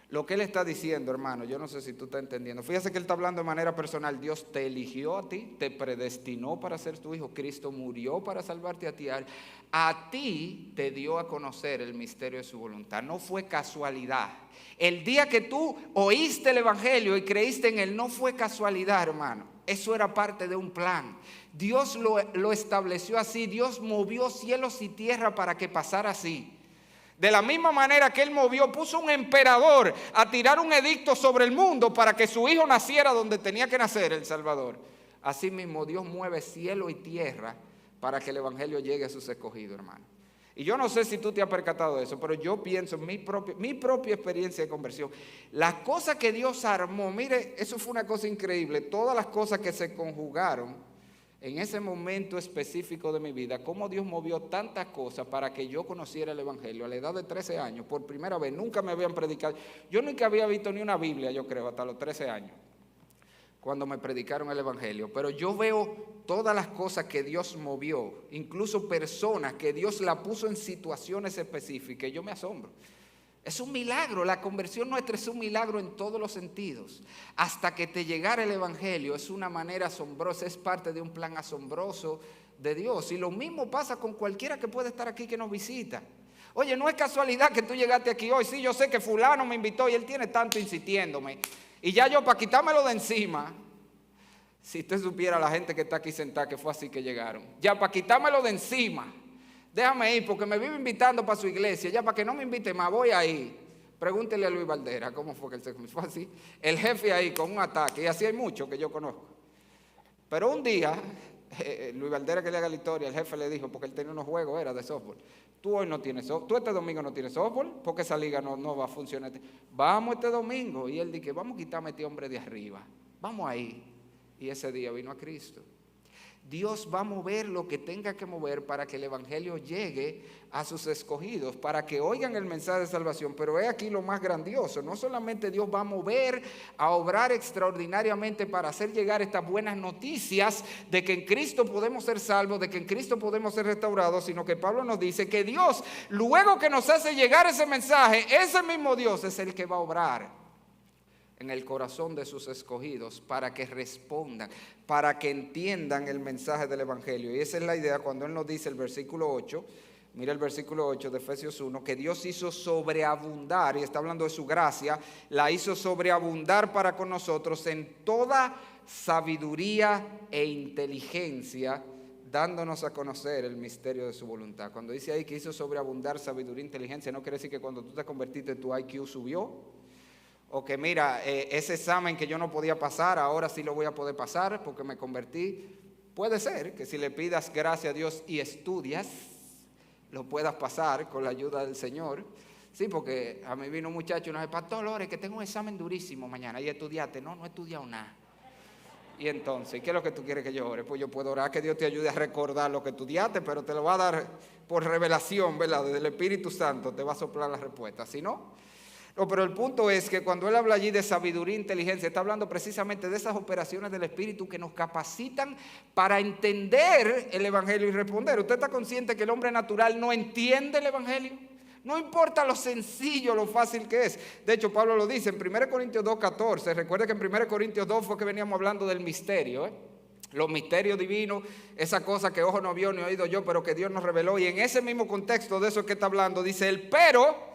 Lo que él está diciendo, hermano, yo no sé si tú estás entendiendo. Fíjate que él está hablando de manera personal. Dios te eligió a ti, te predestinó para ser tu hijo. Cristo murió para salvarte a ti. A ti te dio a conocer el misterio de su voluntad. No fue casualidad. El día que tú oíste el evangelio y creíste en él, no fue casualidad, hermano. Eso era parte de un plan. Dios lo estableció así. Dios movió cielos y tierra para que pasara así. De la misma manera que él puso un emperador a tirar un edicto sobre el mundo para que su hijo naciera donde tenía que nacer, el Salvador. Así mismo Dios mueve cielo y tierra para que el evangelio llegue a sus escogidos, hermano. Y yo no sé si tú te has percatado de eso, pero yo pienso en mi propia experiencia de conversión. Las cosas que Dios armó, mire, eso fue una cosa increíble. Todas las cosas que se conjugaron en ese momento específico de mi vida, cómo Dios movió tantas cosas para que yo conociera el evangelio a la edad de 13 años, por primera vez. Nunca me habían predicado. Yo nunca había visto ni una Biblia, yo creo, hasta los 13 años, cuando me predicaron el evangelio. Pero yo veo todas las cosas que Dios movió, incluso personas que Dios la puso en situaciones específicas. Yo me asombro. Es un milagro, la conversión nuestra es un milagro en todos los sentidos. Hasta que te llegara el evangelio es una manera asombrosa, es parte de un plan asombroso de Dios. Y lo mismo pasa con cualquiera que puede estar aquí que nos visita. Oye, no es casualidad que tú llegaste aquí hoy. Sí, yo sé que fulano me invitó y él tiene tanto insistiéndome. Y ya yo, para quitármelo de encima, si usted supiera la gente que está aquí sentada, que fue así que llegaron. Ya, para quitármelo de encima. Déjame ir porque me vive invitando para su iglesia. Ya para que no me invite más, voy ahí. Pregúntele a Luis Valdera cómo fue que él se fue así. El jefe ahí con un ataque. Y así hay muchos que yo conozco. Pero un día, Luis Valdera, que le haga la historia, el jefe le dijo, porque él tenía unos juegos, era de softball. Tú hoy no tienes softball. Tú este domingo no tienes softball porque esa liga no va a funcionar. Vamos este domingo. Y él dice, vamos a quitarme a este hombre de arriba. Vamos ahí. Y ese día vino a Cristo. Dios va a mover lo que tenga que mover para que el evangelio llegue a sus escogidos, para que oigan el mensaje de salvación. Pero he aquí lo más grandioso, no solamente Dios va a mover, a obrar extraordinariamente para hacer llegar estas buenas noticias de que en Cristo podemos ser salvos, de que en Cristo podemos ser restaurados, sino que Pablo nos dice que Dios, luego que nos hace llegar ese mensaje, ese mismo Dios es el que va a obrar en el corazón de sus escogidos para que respondan, para que entiendan el mensaje del evangelio. Y esa es la idea cuando él nos dice el versículo 8, mira el versículo 8 de Efesios 1, que Dios hizo sobreabundar, y está hablando de su gracia, la hizo sobreabundar para con nosotros en toda sabiduría e inteligencia, dándonos a conocer el misterio de su voluntad. Cuando dice ahí que hizo sobreabundar sabiduría e inteligencia, no quiere decir que cuando tú te convertiste tu IQ subió, O que mira, ese examen que yo no podía pasar, ahora sí lo voy a poder pasar porque me convertí. Puede ser que si le pidas gracia a Dios y estudias, lo puedas pasar con la ayuda del Señor. Sí, porque a mí vino un muchacho y nos dijo, pastor Lore, que tengo un examen durísimo mañana. ¿Y estudiaste? No, no he estudiado nada. Y entonces, ¿qué es lo que tú quieres que yo ore? Pues yo puedo orar que Dios te ayude a recordar lo que estudiaste, pero te lo va a dar por revelación, ¿verdad? Desde el Espíritu Santo te va a soplar la respuesta. Si no, no, pero el punto es que cuando él habla allí de sabiduría e inteligencia, está hablando precisamente de esas operaciones del Espíritu que nos capacitan para entender el Evangelio y responder. ¿Usted está consciente que el hombre natural no entiende el Evangelio? No importa lo sencillo, lo fácil que es. De hecho, Pablo lo dice en 1 Corintios 2:14. Recuerda que en 1 Corintios 2 fue que veníamos hablando del misterio, los misterios divinos, esa cosa que ojo no vio ni oído yo, pero que Dios nos reveló. Y en ese mismo contexto de eso que está hablando, dice él, pero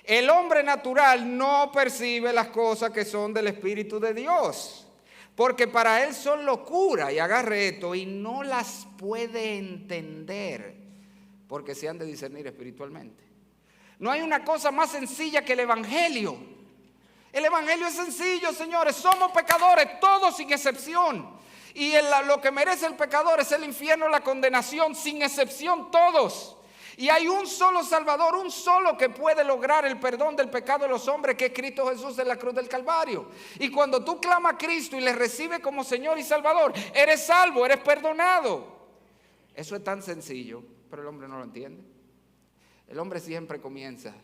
el hombre natural no percibe las cosas que son del Espíritu de Dios, porque para él son locura, y agarre esto, y no las puede entender, porque se han de discernir espiritualmente. No hay una cosa más sencilla que el Evangelio. El Evangelio es sencillo, señores. Somos pecadores, todos sin excepción. Y lo que merece el pecador es el infierno, la condenación, sin excepción todos. Y hay un solo Salvador, un solo que puede lograr el perdón del pecado de los hombres, que es Cristo Jesús en la cruz del Calvario. Y cuando tú clamas a Cristo y le recibes como Señor y Salvador, eres salvo, eres perdonado. Eso es tan sencillo, pero el hombre no lo entiende. El hombre siempre comienza.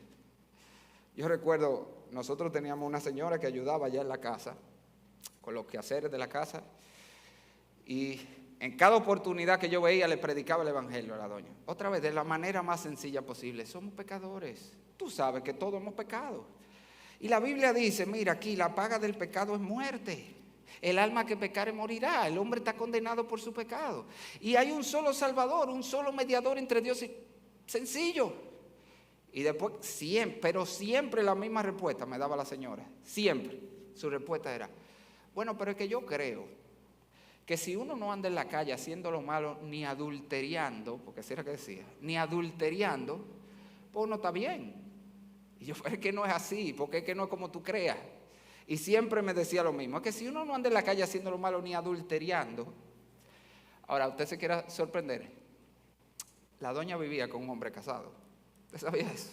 Yo recuerdo, nosotros teníamos una señora que ayudaba allá en la casa, con los quehaceres de la casa, y en cada oportunidad que yo veía le predicaba el Evangelio a la doña. Otra vez, de la manera más sencilla posible. Somos pecadores. Tú sabes que todos hemos pecado. Y la Biblia dice, mira aquí, la paga del pecado es muerte. El alma que pecare morirá. El hombre está condenado por su pecado. Y hay un solo Salvador, un solo mediador entre Dios y... Sencillo. Y después, pero siempre la misma respuesta me daba la señora. Siempre. Su respuesta era, bueno, pero es que yo creo que si uno no anda en la calle haciendo lo malo, ni adulteriando, porque así era que decía, ni adulteriando, pues uno está bien. Y yo, es que no es así, porque es que no es como tú creas. Y siempre me decía lo mismo, es que si uno no anda en la calle haciendo lo malo, ni adulteriando. Ahora, usted se quiera sorprender, la doña vivía con un hombre casado. ¿Usted sabía eso?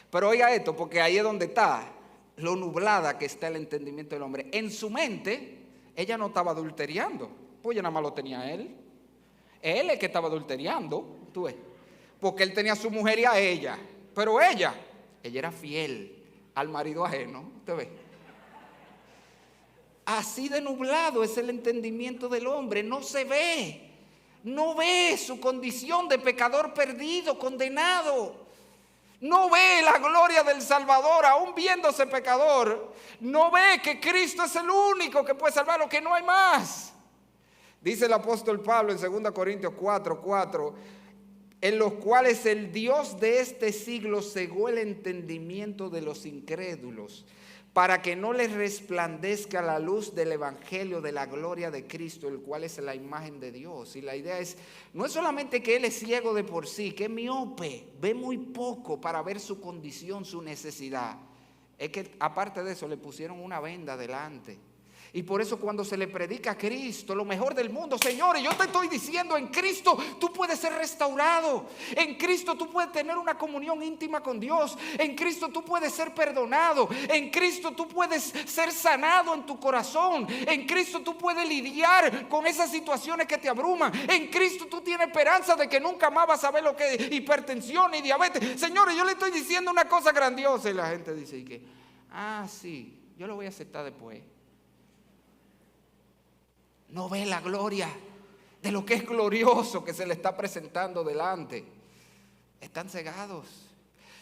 Pero oiga esto, porque ahí es donde está lo nublada que está el entendimiento del hombre. En su mente, ella no estaba adulteriando, pues ella nada más lo tenía él. Él es el que estaba adulteriando, tú ves. Porque él tenía a su mujer y a ella. Pero ella era fiel al marido ajeno, usted ve. Así de nublado es el entendimiento del hombre, no se ve. No ve su condición de pecador perdido, condenado. No ve la gloria del Salvador, aún viéndose pecador. No ve que Cristo es el único que puede salvarlo, que no hay más. Dice el apóstol Pablo en 2 Corintios 4:4, en los cuales el Dios de este siglo cegó el entendimiento de los incrédulos, para que no les resplandezca la luz del evangelio de la gloria de Cristo, el cual es la imagen de Dios. Y la idea es, no es solamente que Él es ciego de por sí, que es miope, ve muy poco para ver su condición, su necesidad. Es que aparte de eso le pusieron una venda delante. Y por eso cuando se le predica a Cristo, lo mejor del mundo, señores, yo te estoy diciendo, en Cristo tú puedes ser restaurado. En Cristo tú puedes tener una comunión íntima con Dios. En Cristo tú puedes ser perdonado. En Cristo tú puedes ser sanado en tu corazón. En Cristo tú puedes lidiar con esas situaciones que te abruman. En Cristo tú tienes esperanza de que nunca más vas a ver lo que es hipertensión y diabetes. Señores, yo le estoy diciendo una cosa grandiosa y la gente dice que, sí, yo lo voy a aceptar después. No ve la gloria de lo que es glorioso que se le está presentando delante. Están cegados.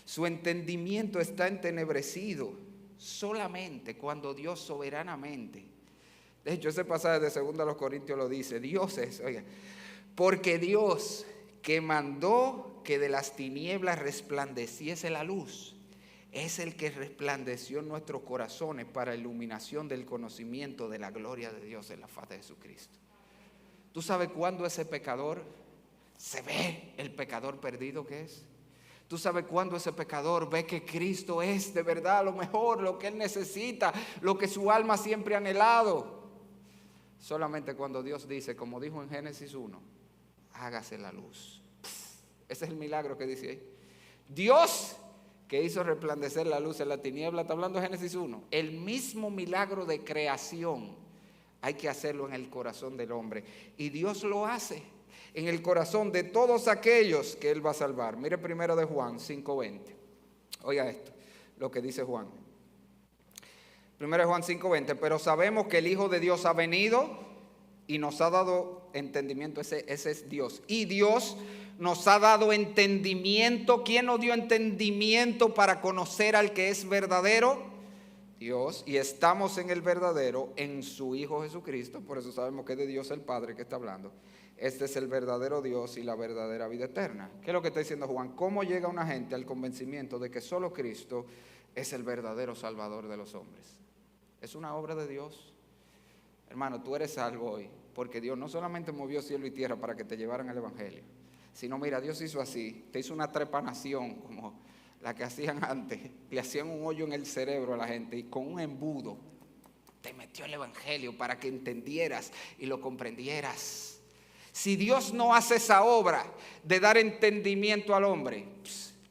Su entendimiento está entenebrecido solamente cuando Dios soberanamente. De hecho, ese pasaje de 2 Corintios lo dice. Dios es, oiga, porque Dios que mandó que de las tinieblas resplandeciese la luz, es el que resplandeció en nuestros corazones para iluminación del conocimiento de la gloria de Dios en la faz de Jesucristo. ¿Tú sabes cuándo ese pecador se ve el pecador perdido que es? Tú sabes cuándo ese pecador ve que Cristo es de verdad lo mejor, lo que él necesita, lo que su alma siempre ha anhelado. Solamente cuando Dios dice, como dijo en Génesis 1, hágase la luz. Ese es el milagro que dice ahí. Dios que hizo resplandecer la luz en la tiniebla, está hablando de Génesis 1. El mismo milagro de creación hay que hacerlo en el corazón del hombre. Y Dios lo hace en el corazón de todos aquellos que Él va a salvar. Mire primero de Juan 5:20. Oiga esto, lo que dice Juan. Primero de Juan 5:20. Pero sabemos que el Hijo de Dios ha venido y nos ha dado entendimiento. Ese es Dios. Y Dios nos ha dado entendimiento. ¿Quién nos dio entendimiento para conocer al que es verdadero? Dios. Y estamos en el verdadero, en su Hijo Jesucristo. Por eso sabemos que es de Dios el Padre que está hablando. Este es el verdadero Dios y la verdadera vida eterna. ¿Qué es lo que está diciendo Juan? ¿Cómo llega una gente al convencimiento de que solo Cristo es el verdadero Salvador de los hombres? Es una obra de Dios. Hermano, tú eres salvo hoy, porque Dios no solamente movió cielo y tierra para que te llevaran el Evangelio, sino mira, Dios hizo así, te hizo una trepanación como la que hacían antes, le hacían un hoyo en el cerebro a la gente y con un embudo te metió el Evangelio para que entendieras y lo comprendieras. Si Dios no hace esa obra de dar entendimiento al hombre,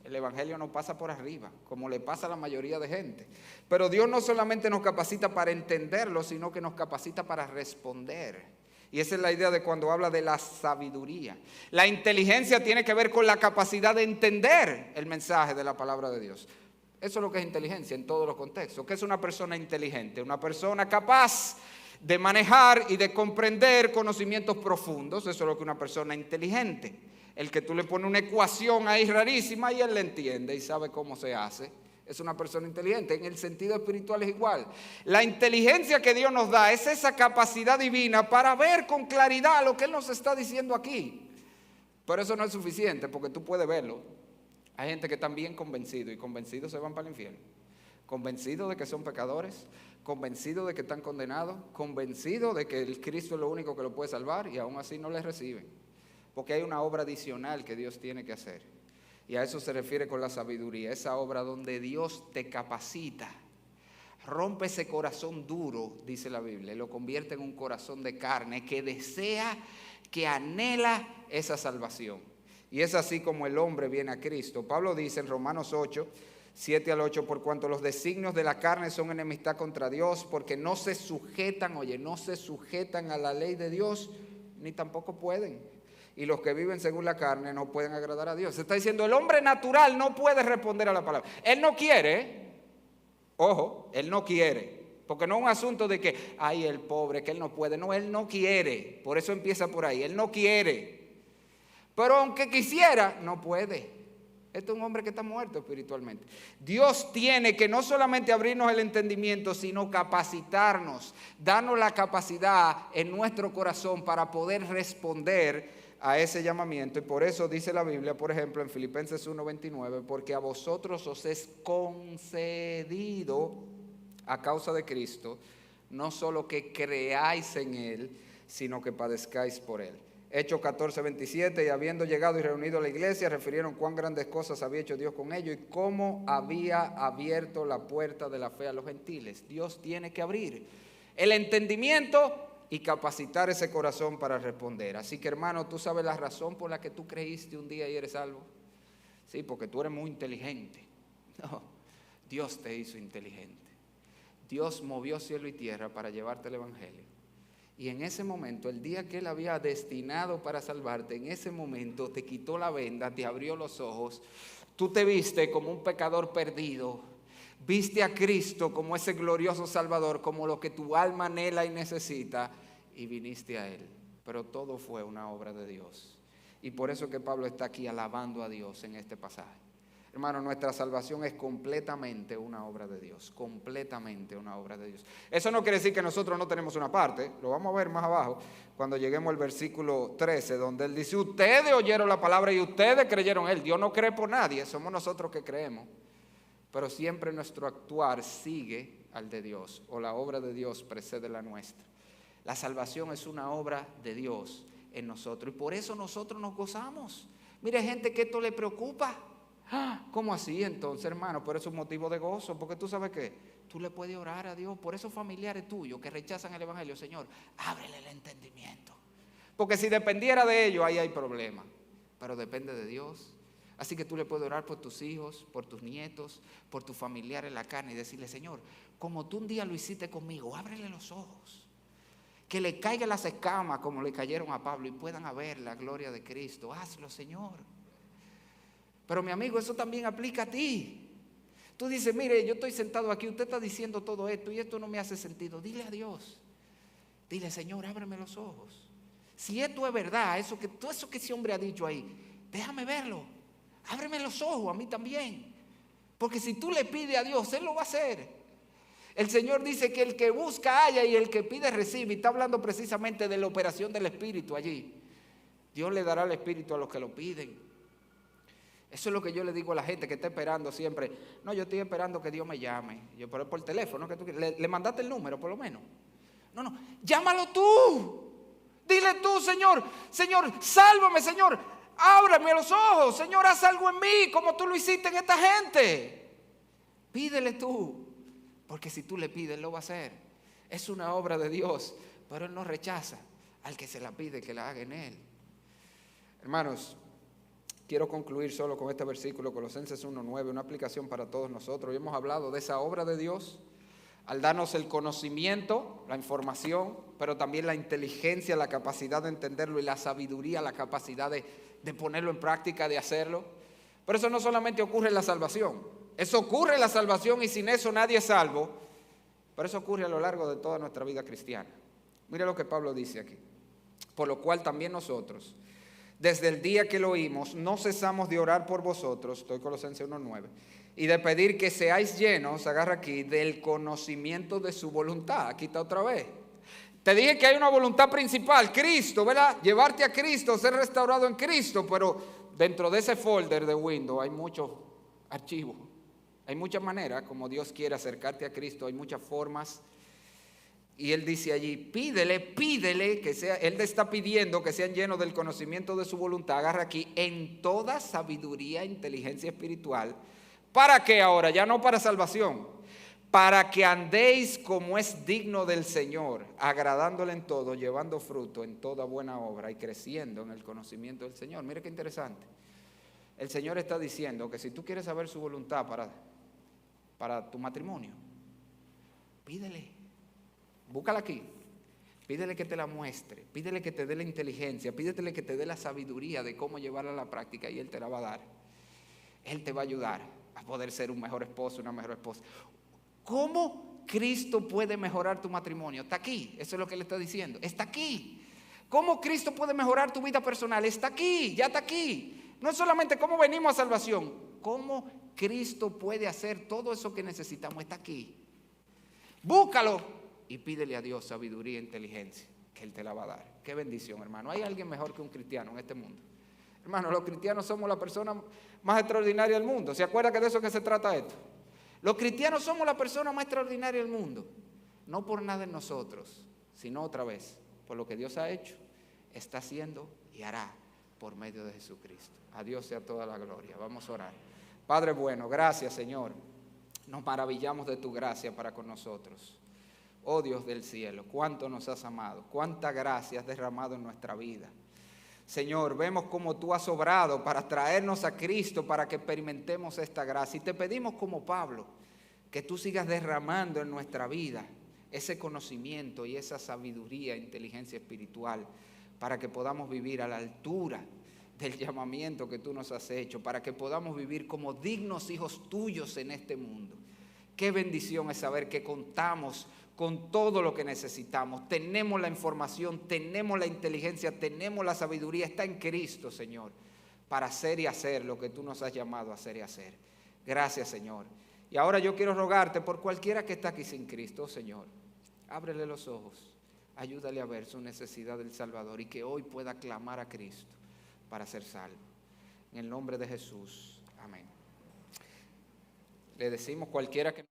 el Evangelio no pasa por arriba, como le pasa a la mayoría de gente. Pero Dios no solamente nos capacita para entenderlo, sino que nos capacita para responder. Y esa es la idea de cuando habla de la sabiduría. La inteligencia tiene que ver con la capacidad de entender el mensaje de la palabra de Dios. Eso es lo que es inteligencia en todos los contextos. ¿Qué es una persona inteligente? Una persona capaz de manejar y de comprender conocimientos profundos. Eso es lo que una persona inteligente. El que tú le pones una ecuación ahí rarísima y él la entiende y sabe cómo se hace. Es una persona inteligente. En el sentido espiritual es igual. La inteligencia que Dios nos da es esa capacidad divina para ver con claridad lo que Él nos está diciendo aquí. Pero eso no es suficiente porque tú puedes verlo. Hay gente que están bien convencidos y convencidos se van para el infierno. Convencidos de que son pecadores, convencidos de que están condenados, convencidos de que el Cristo es lo único que lo puede salvar y aún así no les reciben. Porque hay una obra adicional que Dios tiene que hacer. Y a eso se refiere con la sabiduría. Esa obra donde Dios te capacita. Rompe ese corazón duro, dice la Biblia, y lo convierte en un corazón de carne que desea, que anhela esa salvación. Y es así como el hombre viene a Cristo. Pablo dice en Romanos 8, 7 al 8, por cuanto los designios de la carne son enemistad contra Dios, porque no se sujetan, no se sujetan a la ley de Dios, ni tampoco pueden. Y los que viven según la carne no pueden agradar a Dios. Se está diciendo, el hombre natural no puede responder a la palabra. Él no quiere, ojo, él no quiere. Porque no es un asunto de que, ay, el pobre, que él no puede. No, él no quiere. Por eso empieza por ahí. Él no quiere. Pero aunque quisiera, no puede. Este es un hombre que está muerto espiritualmente. Dios tiene que no solamente abrirnos el entendimiento, sino capacitarnos, darnos la capacidad en nuestro corazón para poder responder a ese llamamiento. Y por eso dice la Biblia, por ejemplo, en Filipenses 1:29, porque a vosotros os es concedido a causa de Cristo, no solo que creáis en Él, sino que padezcáis por Él. Hechos 14:27, y habiendo llegado y reunido a la iglesia, refirieron cuán grandes cosas había hecho Dios con ellos y cómo había abierto la puerta de la fe a los gentiles. Dios tiene que abrir el entendimiento y capacitar ese corazón para responder. Así que, hermano, ¿tú sabes la razón por la que tú creíste un día y eres salvo? Sí, porque tú eres muy inteligente. No, Dios te hizo inteligente. Dios movió cielo y tierra para llevarte el Evangelio. Y en ese momento, el día que Él había destinado para salvarte, en ese momento te quitó la venda, te abrió los ojos. Tú te viste como un pecador perdido. Viste a Cristo como ese glorioso Salvador, como lo que tu alma anhela y necesita, y viniste a Él. Pero todo fue una obra de Dios. Y por eso que Pablo está aquí alabando a Dios en este pasaje. Hermano, nuestra salvación es completamente una obra de Dios, completamente una obra de Dios. Eso no quiere decir que nosotros no tenemos una parte, lo vamos a ver más abajo, cuando lleguemos al versículo 13, donde él dice, ustedes oyeron la palabra y ustedes creyeron en Él. Dios no cree por nadie, somos nosotros que creemos. Pero siempre nuestro actuar sigue al de Dios, o la obra de Dios precede la nuestra. La salvación es una obra de Dios en nosotros, y por eso nosotros nos gozamos. Mire, gente que esto le preocupa. Ah, ¿cómo así entonces, hermano? Pero es un motivo de gozo, porque tú sabes que tú le puedes orar a Dios por esos familiares tuyos que rechazan el evangelio. Señor, ábrele el entendimiento. Porque si dependiera de ellos, ahí hay problema. Pero depende de Dios. Así que tú le puedes orar por tus hijos, por tus nietos, por tus familiares en la carne y decirle, Señor, como tú un día lo hiciste conmigo, ábrele los ojos. Que le caigan las escamas como le cayeron a Pablo y puedan ver la gloria de Cristo. Hazlo, Señor. Pero mi amigo, eso también aplica a ti. Tú dices, mire, yo estoy sentado aquí, usted está diciendo todo esto y esto no me hace sentido. Dile a Dios. Dile, Señor, ábreme los ojos. Si esto es verdad, todo eso que ese hombre ha dicho ahí, déjame verlo. Ábreme los ojos a mí también. Porque si tú le pides a Dios, Él lo va a hacer. El Señor dice que el que busca halla y el que pide recibe. Y está hablando precisamente de la operación del Espíritu allí. Dios le dará el Espíritu a los que lo piden. Eso es lo que yo le digo a la gente que está esperando siempre. No, yo estoy esperando que Dios me llame. Yo por teléfono, que le mandaste el número por lo menos. No, llámalo tú. Dile tú, Señor, sálvame, Señor. Ábreme los ojos, Señor, haz algo en mí como tú lo hiciste en esta gente. Pídele tú, porque si tú le pides, Él lo va a hacer. Es una obra de Dios, pero Él no rechaza al que se la pide que la haga en Él. Hermanos, quiero concluir solo con este versículo, Colosenses 1:9, una aplicación para todos nosotros. Y hemos hablado de esa obra de Dios al darnos el conocimiento, la información, pero también la inteligencia, la capacidad de entenderlo y la sabiduría, la capacidad de ponerlo en práctica, de hacerlo. Pero eso no solamente ocurre en la salvación, eso ocurre en la salvación y sin eso nadie es salvo, pero eso ocurre a lo largo de toda nuestra vida cristiana. Mire lo que Pablo dice aquí. Por lo cual también nosotros, desde el día que lo oímos, no cesamos de orar por vosotros, estoy Colosenses 1:9, y de pedir que seáis llenos, agarra aquí, del conocimiento de su voluntad. Aquí está otra vez. Te dije que hay una voluntad principal, Cristo, ¿verdad? Llevarte a Cristo, ser restaurado en Cristo, pero dentro de ese folder de Windows hay muchos archivos. Hay muchas maneras como Dios quiere acercarte a Cristo, hay muchas formas. Y Él dice allí, pídele que sea, Él te está pidiendo que sean llenos del conocimiento de su voluntad, agarra aquí, en toda sabiduría e inteligencia espiritual. ¿Para qué ahora? Ya no para salvación. Para que andéis como es digno del Señor, agradándole en todo, llevando fruto en toda buena obra y creciendo en el conocimiento del Señor. Mire qué interesante. El Señor está diciendo que si tú quieres saber su voluntad para tu matrimonio, pídele. Búscala aquí. Pídele que te la muestre. Pídele que te dé la inteligencia. Pídele que te dé la sabiduría de cómo llevarla a la práctica y Él te la va a dar. Él te va a ayudar a poder ser un mejor esposo, una mejor esposa. ¿Cómo Cristo puede mejorar tu matrimonio? Está aquí, eso es lo que le está diciendo, está aquí. ¿Cómo Cristo puede mejorar tu vida personal? Está aquí, ya está aquí. No es solamente cómo venimos a salvación, cómo Cristo puede hacer todo eso que necesitamos, está aquí. Búscalo y pídele a Dios sabiduría e inteligencia, que Él te la va a dar. Qué bendición, hermano. ¿Hay alguien mejor que un cristiano en este mundo? Hermano, los cristianos somos la persona más extraordinaria del mundo. ¿Se acuerda que de eso que se trata esto? Los cristianos somos la persona más extraordinaria del mundo. No por nada en nosotros, sino otra vez, por lo que Dios ha hecho, está haciendo y hará por medio de Jesucristo. A Dios sea toda la gloria. Vamos a orar. Padre bueno, gracias, Señor. Nos maravillamos de tu gracia para con nosotros. Oh Dios del cielo, cuánto nos has amado, cuánta gracia has derramado en nuestra vida. Señor, vemos cómo tú has obrado para traernos a Cristo, para que experimentemos esta gracia. Y te pedimos como Pablo, que tú sigas derramando en nuestra vida ese conocimiento y esa sabiduría, inteligencia espiritual, para que podamos vivir a la altura del llamamiento que tú nos has hecho, para que podamos vivir como dignos hijos tuyos en este mundo. Qué bendición es saber que contamos con todo lo que necesitamos. Tenemos la información, tenemos la inteligencia, tenemos la sabiduría. Está en Cristo, Señor, para hacer y hacer lo que tú nos has llamado a hacer y hacer. Gracias, Señor. Y ahora yo quiero rogarte por cualquiera que está aquí sin Cristo, Señor. Ábrele los ojos, ayúdale a ver su necesidad del Salvador y que hoy pueda clamar a Cristo para ser salvo. En el nombre de Jesús, amén. Le decimos cualquiera que